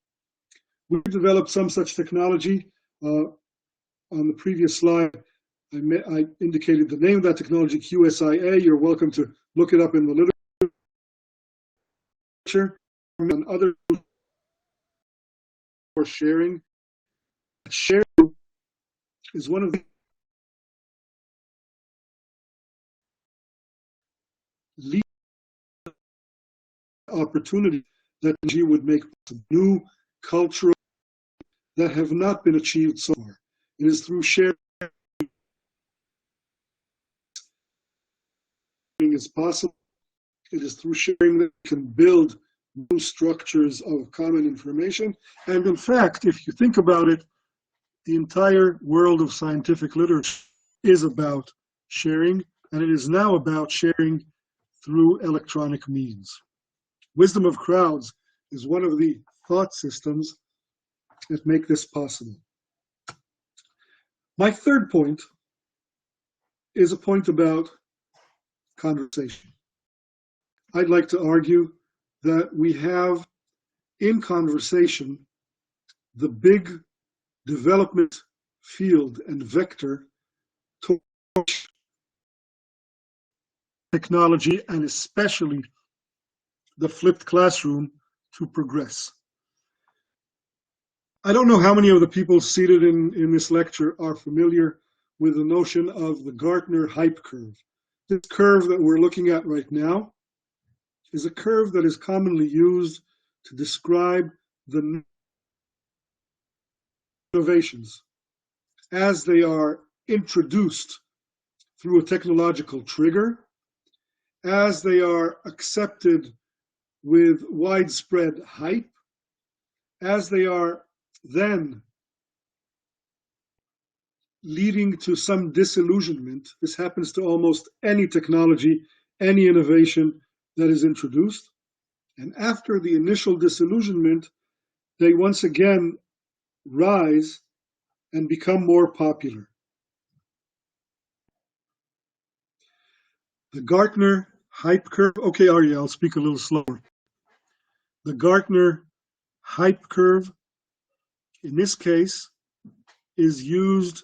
We developed some such technology. On the previous slide, I indicated the name of that technology, QSIA. You're welcome to look it up in the literature and other for sharing. Sharing is one of the least opportunities that technology would make new cultural that have not been achieved so far. It is through sharing is possible. It is through sharing that we can build new structures of common information. And in fact, if you think about it, the entire world of scientific literature is about sharing, and it is now about sharing through electronic means. Wisdom of crowds is one of the thought systems that make this possible. My third point is a point about conversation. I'd like to argue that we have in conversation the big development field and vector towards technology, and especially the flipped classroom, to progress. I don't know how many of the people seated in this lecture are familiar with the notion of the Gartner hype curve. This curve that we're looking at right now is a curve that is commonly used to describe the innovations as they are introduced through a technological trigger, as they are accepted with widespread hype, as they are then leading to some disillusionment. This happens to almost any technology, any innovation that is introduced. And after the initial disillusionment, they once again rise and become more popular. The Gartner hype curve, okay, Arya, I'll speak a little slower. The Gartner hype curve, in this case, is used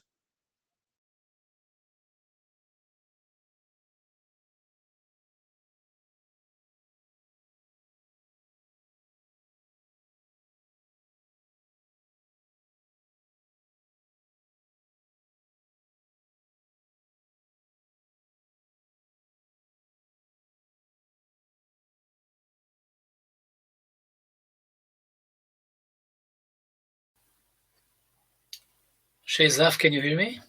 Sheizaf, can you hear me?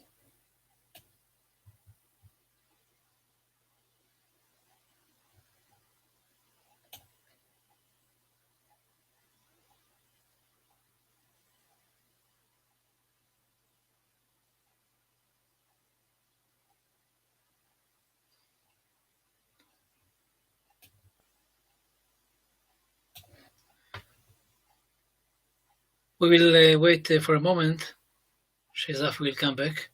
We will wait for a moment. Sheizaf will come back.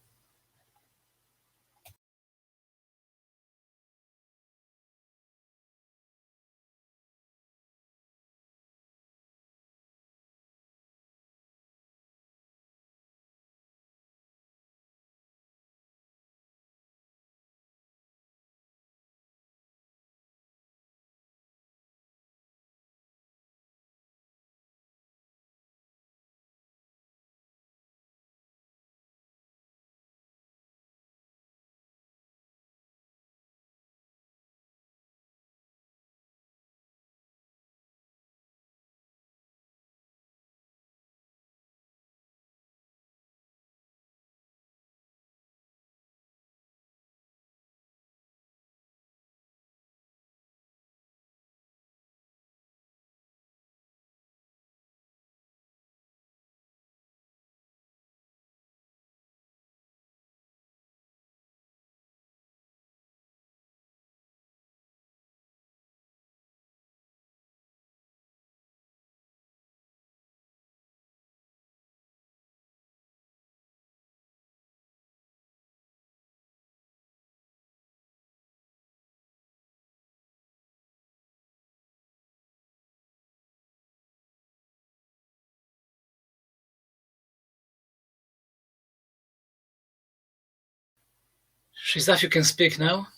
Sheizaf, you can speak now.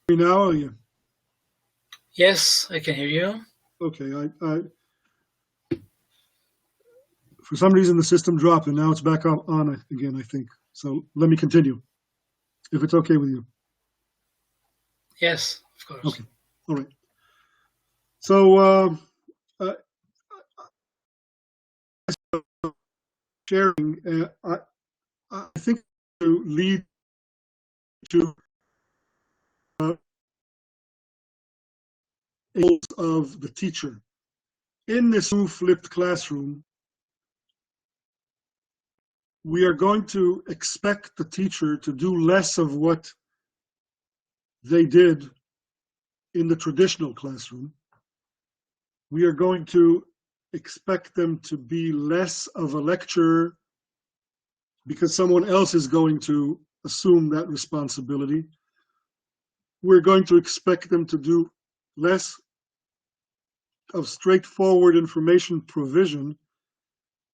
Now, are you? Yes, I can hear you. Okay, for some reason the system dropped and now it's back on again, I think. So let me continue, if it's okay with you. Yes, of course. Okay, all right. So sharing, I think to lead to goals of the teacher. In this new flipped classroom, we are going to expect the teacher to do less of what they did in the traditional classroom. We are going to expect them to be less of a lecturer because someone else is going to assume that responsibility. We're going to expect them to do less of straightforward information provision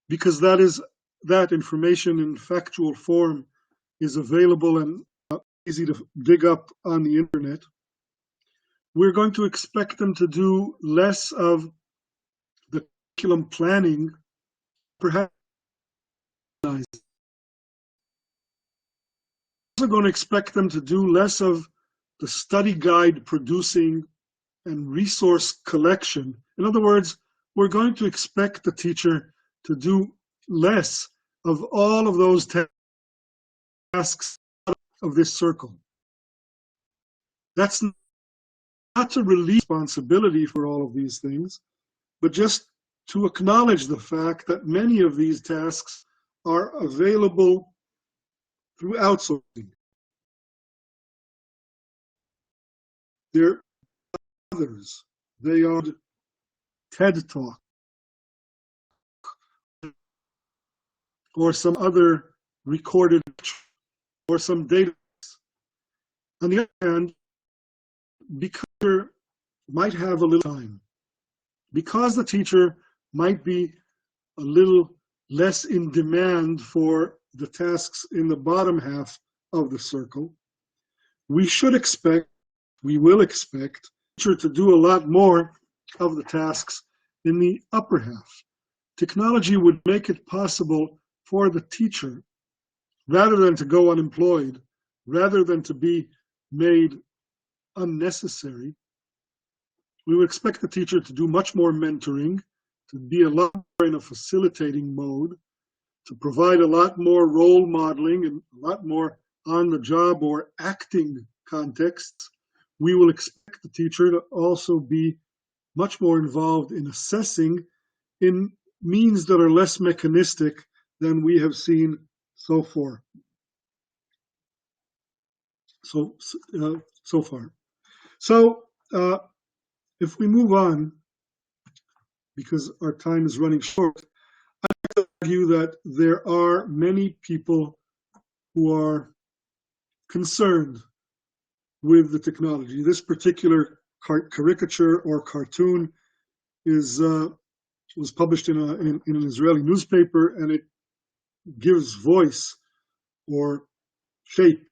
because that information in factual form is available and easy to dig up on the internet. We're going to expect them to do less of the curriculum planning, perhaps. We're also going to expect them to do less of the study guide producing and resource collection. In other words, we're going to expect the teacher to do less of all of those tasks of this circle. That's not to relieve responsibility for all of these things, but just to acknowledge the fact that many of these tasks are available through outsourcing. They're others. They are TED Talk or some other recorded or some data. On the other hand, because the teacher might have a little time, because the teacher might be a little less in demand for the tasks in the bottom half of the circle, we will expect the teacher to do a lot more of the tasks in the upper half. Technology would make it possible for the teacher, rather than to go unemployed, rather than to be made unnecessary, we would expect the teacher to do much more mentoring, to be a lot more in a facilitating mode, to provide a lot more role modeling and a lot more on-the-job or acting contexts. We will expect the teacher to also be much more involved in assessing in means that are less mechanistic than we have seen so far. So far. So if we move on, because our time is running short, I'd like to argue that there are many people who are concerned with the technology. This particular caricature or cartoon was published in an Israeli newspaper, and it gives voice or shape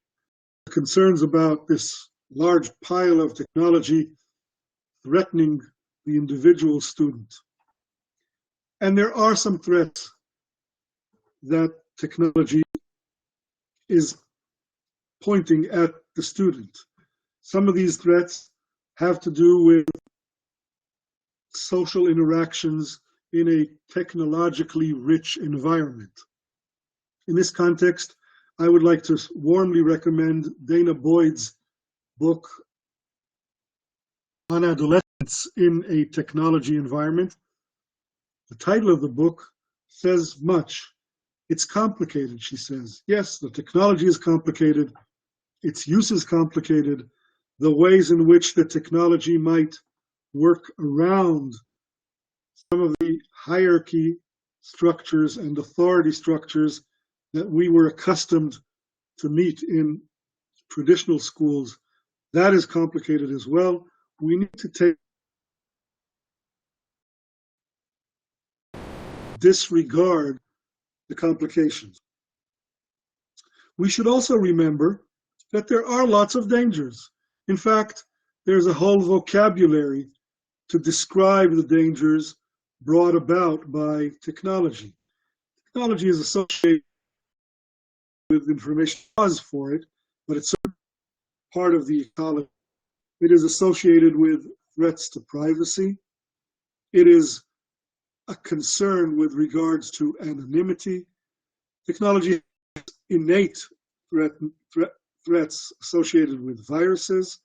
to concerns about this large pile of technology threatening the individual student. And there are some threats that technology is pointing at the student. Some of these threats have to do with social interactions in a technologically rich environment. In this context, I would like to warmly recommend Dana Boyd's book on adolescence in a technology environment. The title of the book says much. It's complicated, she says. Yes, the technology is complicated. Its use is complicated. The ways in which the technology might work around some of the hierarchy structures and authority structures that we were accustomed to meet in traditional schools, that is complicated as well. We need to take disregard the complications. We should also remember that there are lots of dangers. In fact, there's a whole vocabulary to describe the dangers brought about by technology. Technology is associated with information cause for it, but it's part of the ecology. It is associated with threats to privacy. It is a concern with regards to anonymity. Technology has innate threats associated with viruses.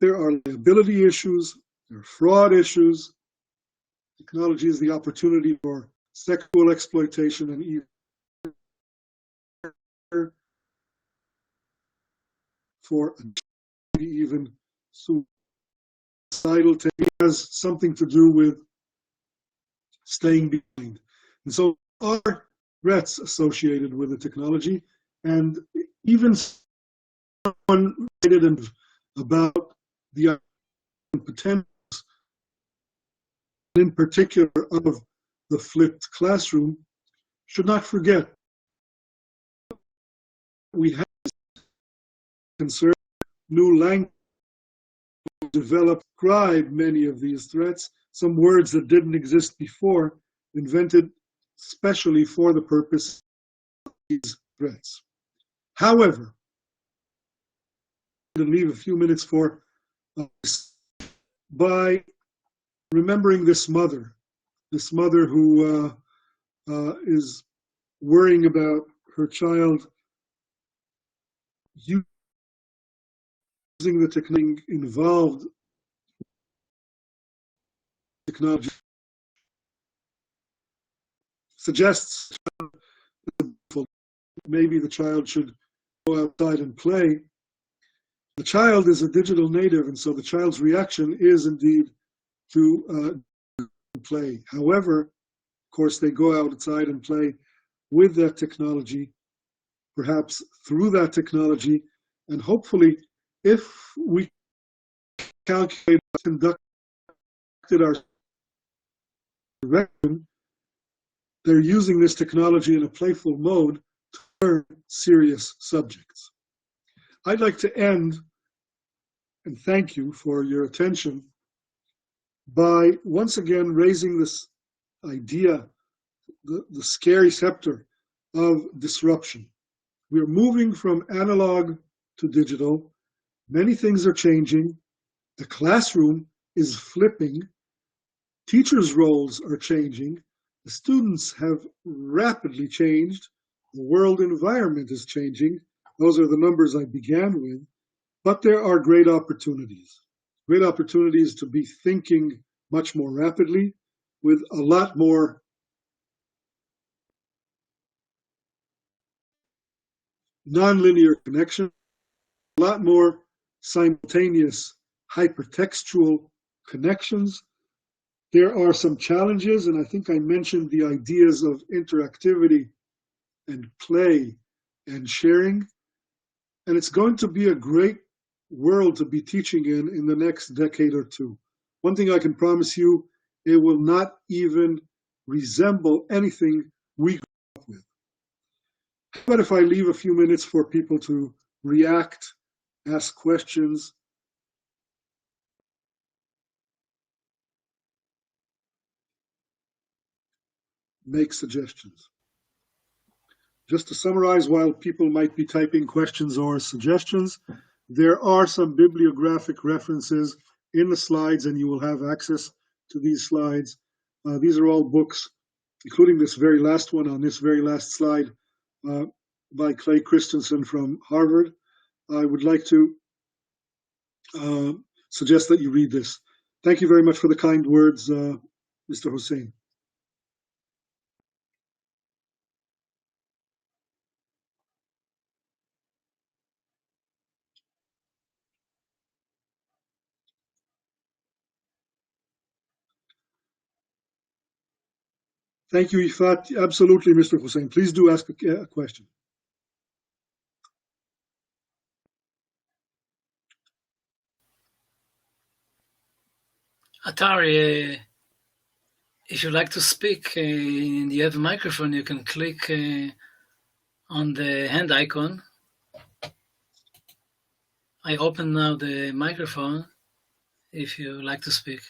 There are liability issues. There are fraud issues. Technology is the opportunity for sexual exploitation and even for even suicidal. It has something to do with staying behind. And so there are threats associated with the technology, and even someone stated about the potential, in particular of the flipped classroom, should not forget we have concern new language developed, describe many of these threats, some words that didn't exist before, invented specially for the purpose of these threats. However, I'm going to leave a few minutes for by remembering this mother who is worrying about her child using the technique involved technology, suggests maybe the child should go outside and play. The child is a digital native, and so the child's reaction is indeed to play. However, of course, they go outside and play with that technology, perhaps through that technology, and hopefully, if we calculate, conducted our direction, they're using this technology in a playful mode to learn serious subjects. I'd like to end, and thank you for your attention, by once again raising this idea, the scary scepter of disruption. We're moving from analog to digital. Many things are changing. The classroom is flipping. Teachers' roles are changing. The students have rapidly changed. The world environment is changing. Those are the numbers I began with. But there are great opportunities to be thinking much more rapidly with a lot more nonlinear connection, a lot more simultaneous hypertextual connections. There are some challenges, and I think I mentioned the ideas of interactivity and play and sharing. And it's going to be a great world to be teaching in the next decade or two. One thing I can promise you, it will not even resemble anything we grew up with. How about if I leave a few minutes for people to react, ask questions, make suggestions? Just to summarize, while people might be typing questions or suggestions, there are some bibliographic references in the slides, and you will have access to these slides. These are all books, including this very last one on this very last slide by Clay Christensen from Harvard. I would like to suggest that you read this. Thank you very much for the kind words, Mr. Hussein. Thank you, Ifat. Absolutely, Mr. Hussein. Please do ask a question. Atari, If you like to speak and you have a microphone, you can click on the hand icon. I open now the microphone if you like to speak.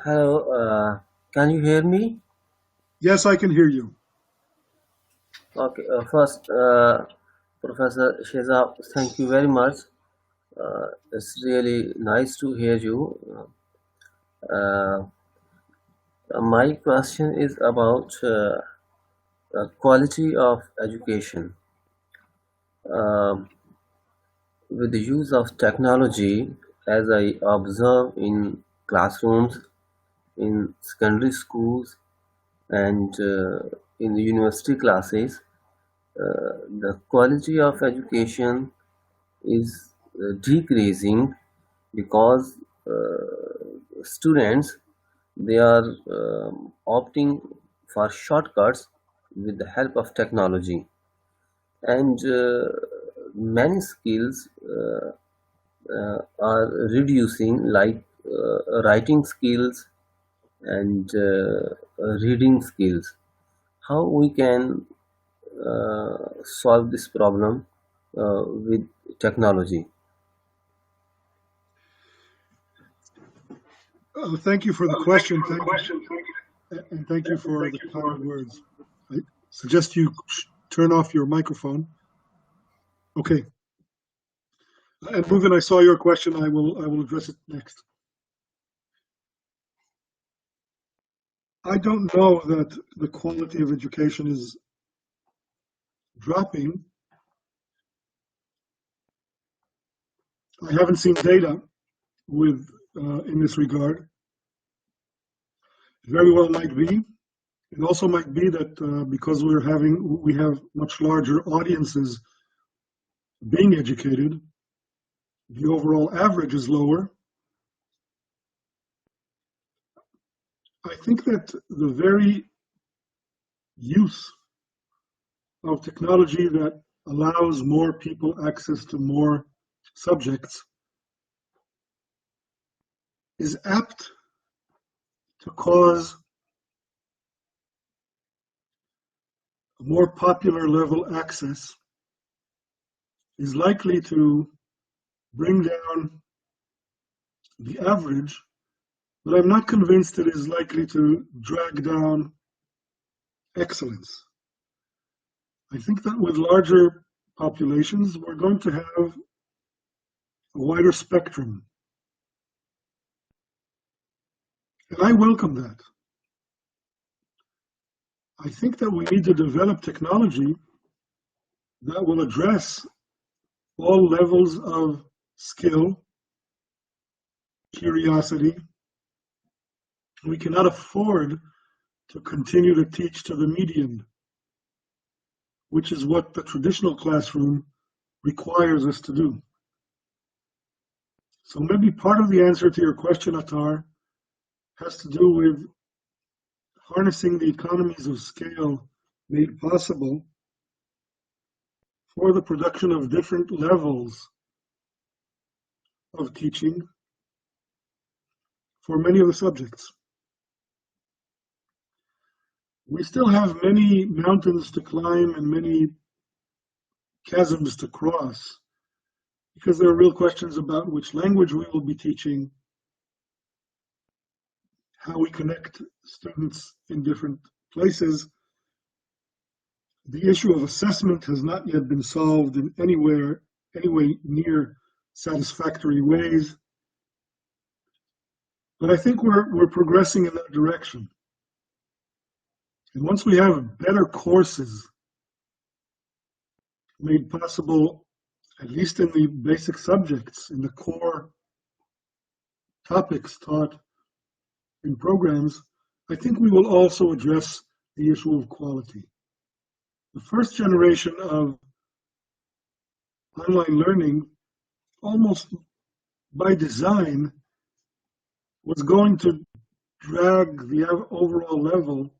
Hello, can you hear me? Yes, I can hear you. Okay, first, Professor Sheizaf, thank you very much. It's really nice to hear you. My question is about the quality of education. With the use of technology, as I observe in classrooms, in secondary schools, and in the university classes, the quality of education is decreasing because students, they are opting for shortcuts with the help of technology, and many skills are reducing, like writing skills and reading skills. How we can solve this problem with technology? Thank you for the question. And thank you for the kind words. I suggest you turn off your microphone. Okay. And Movin, I saw your question. I will address it next. I don't know that the quality of education is dropping. I haven't seen data with in this regard. It very well might be. It also might be that because we have much larger audiences being educated, the overall average is lower. I think that the very use of technology that allows more people access to more subjects is apt to cause a more popular level access, is likely to bring down the average, but I'm not convinced it is likely to drag down excellence. I think that with larger populations, we're going to have a wider spectrum. And I welcome that. I think that we need to develop technology that will address all levels of skill, curiosity. We cannot afford to continue to teach to the median, which is what the traditional classroom requires us to do. So maybe part of the answer to your question, Attar, has to do with harnessing the economies of scale made possible for the production of different levels of teaching for many of the subjects. We still have many mountains to climb and many chasms to cross, because there are real questions about which language we will be teaching, how we connect students in different places. The issue of assessment has not yet been solved in anyway near satisfactory ways. But I think we're progressing in that direction. And once we have better courses made possible, at least in the basic subjects, in the core topics taught in programs, I think we will also address the issue of quality. The first generation of online learning, almost by design, was going to drag the overall level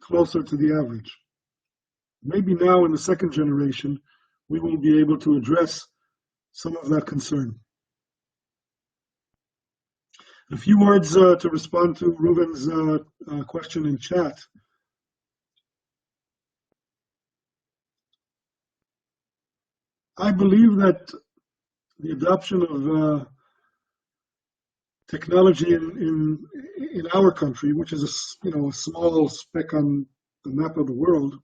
closer to the average. Maybe now in the second generation, we will be able to address some of that concern. A few words to respond to Reuven's question in chat. I believe that the adoption of technology in our country, which is a small speck on the map of the world,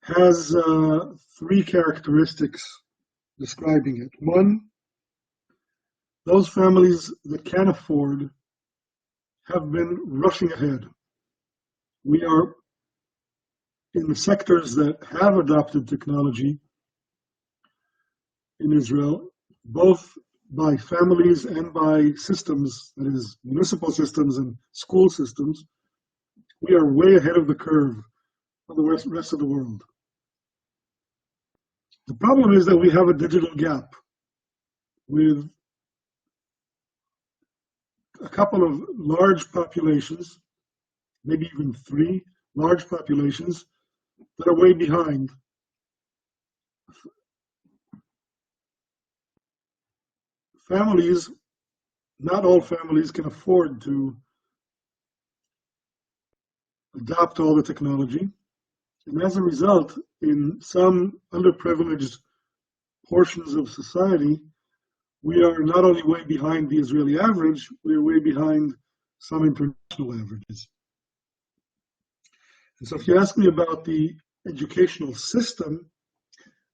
has three characteristics describing it. One, those families that can afford have been rushing ahead. We are in the sectors that have adopted technology in Israel, both by families and by systems, that is, municipal systems and school systems. We are way ahead of the curve of the rest of the world. The problem is that we have a digital gap with a couple of large populations, maybe even three large populations, that are way behind. Families, not all families can afford to adopt all the technology. And as a result, in some underprivileged portions of society, we are not only way behind the Israeli average, we are way behind some international averages. And so if you ask me about the educational system,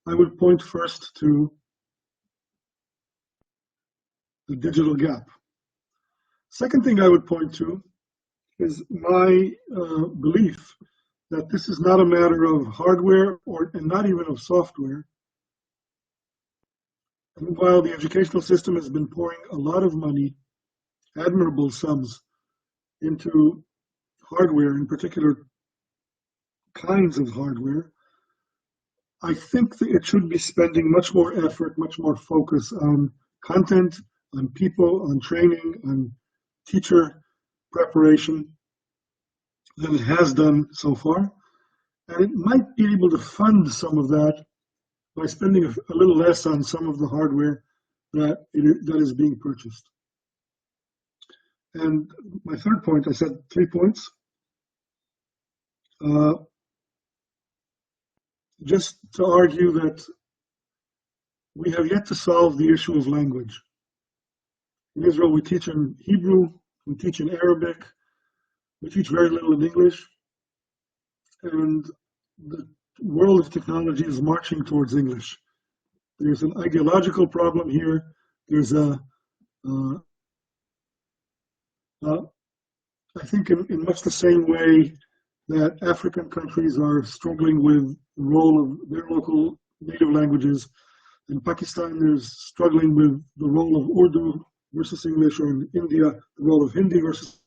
I would point first to the digital gap. Second thing I would point to is my belief that this is not a matter of hardware and not even of software. And while the educational system has been pouring a lot of money, admirable sums, into hardware, in particular kinds of hardware, I think that it should be spending much more effort, much more focus on content, on people, on training, on teacher preparation than it has done so far. And it might be able to fund some of that by spending a little less on some of the hardware that is being purchased. And my third point, I said 3 points. Just to argue that we have yet to solve the issue of language. In Israel, we teach in Hebrew, we teach in Arabic, we teach very little in English, and the world of technology is marching towards English. There's an ideological problem here. There's I think in much the same way that African countries are struggling with the role of their local native languages. In Pakistan, there's struggling with the role of Urdu versus English, or in India, the role of Hindi versus.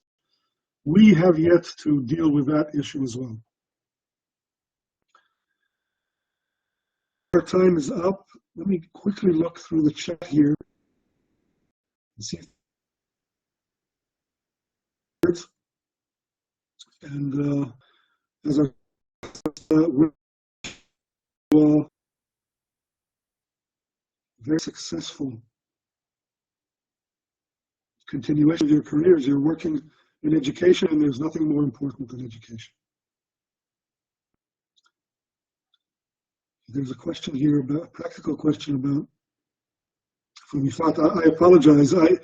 We have yet to deal with that issue as well. Our time is up. Let me quickly look through the chat here and see. And as a very successful continuation of your careers. You're working in education, and there's nothing more important than education. There's a question here about a practical question about from Yifat. I apologize. If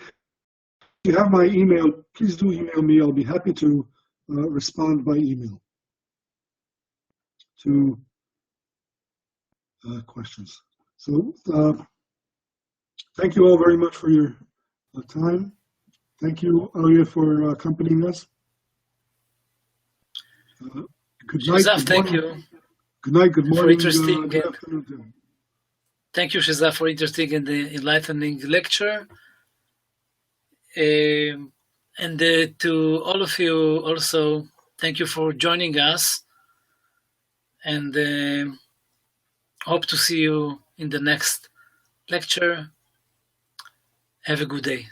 you have my email, please do email me. I'll be happy to respond by email to questions. So thank you all very much for your time. Thank you, Aryeh, for accompanying us. Good night. Sheizaf, thank you. Good night, good morning, good afternoon. Thank you, Sheizaf, for interesting and enlightening lecture. And to all of you also, thank you for joining us. And hope to see you in the next lecture. Have a good day.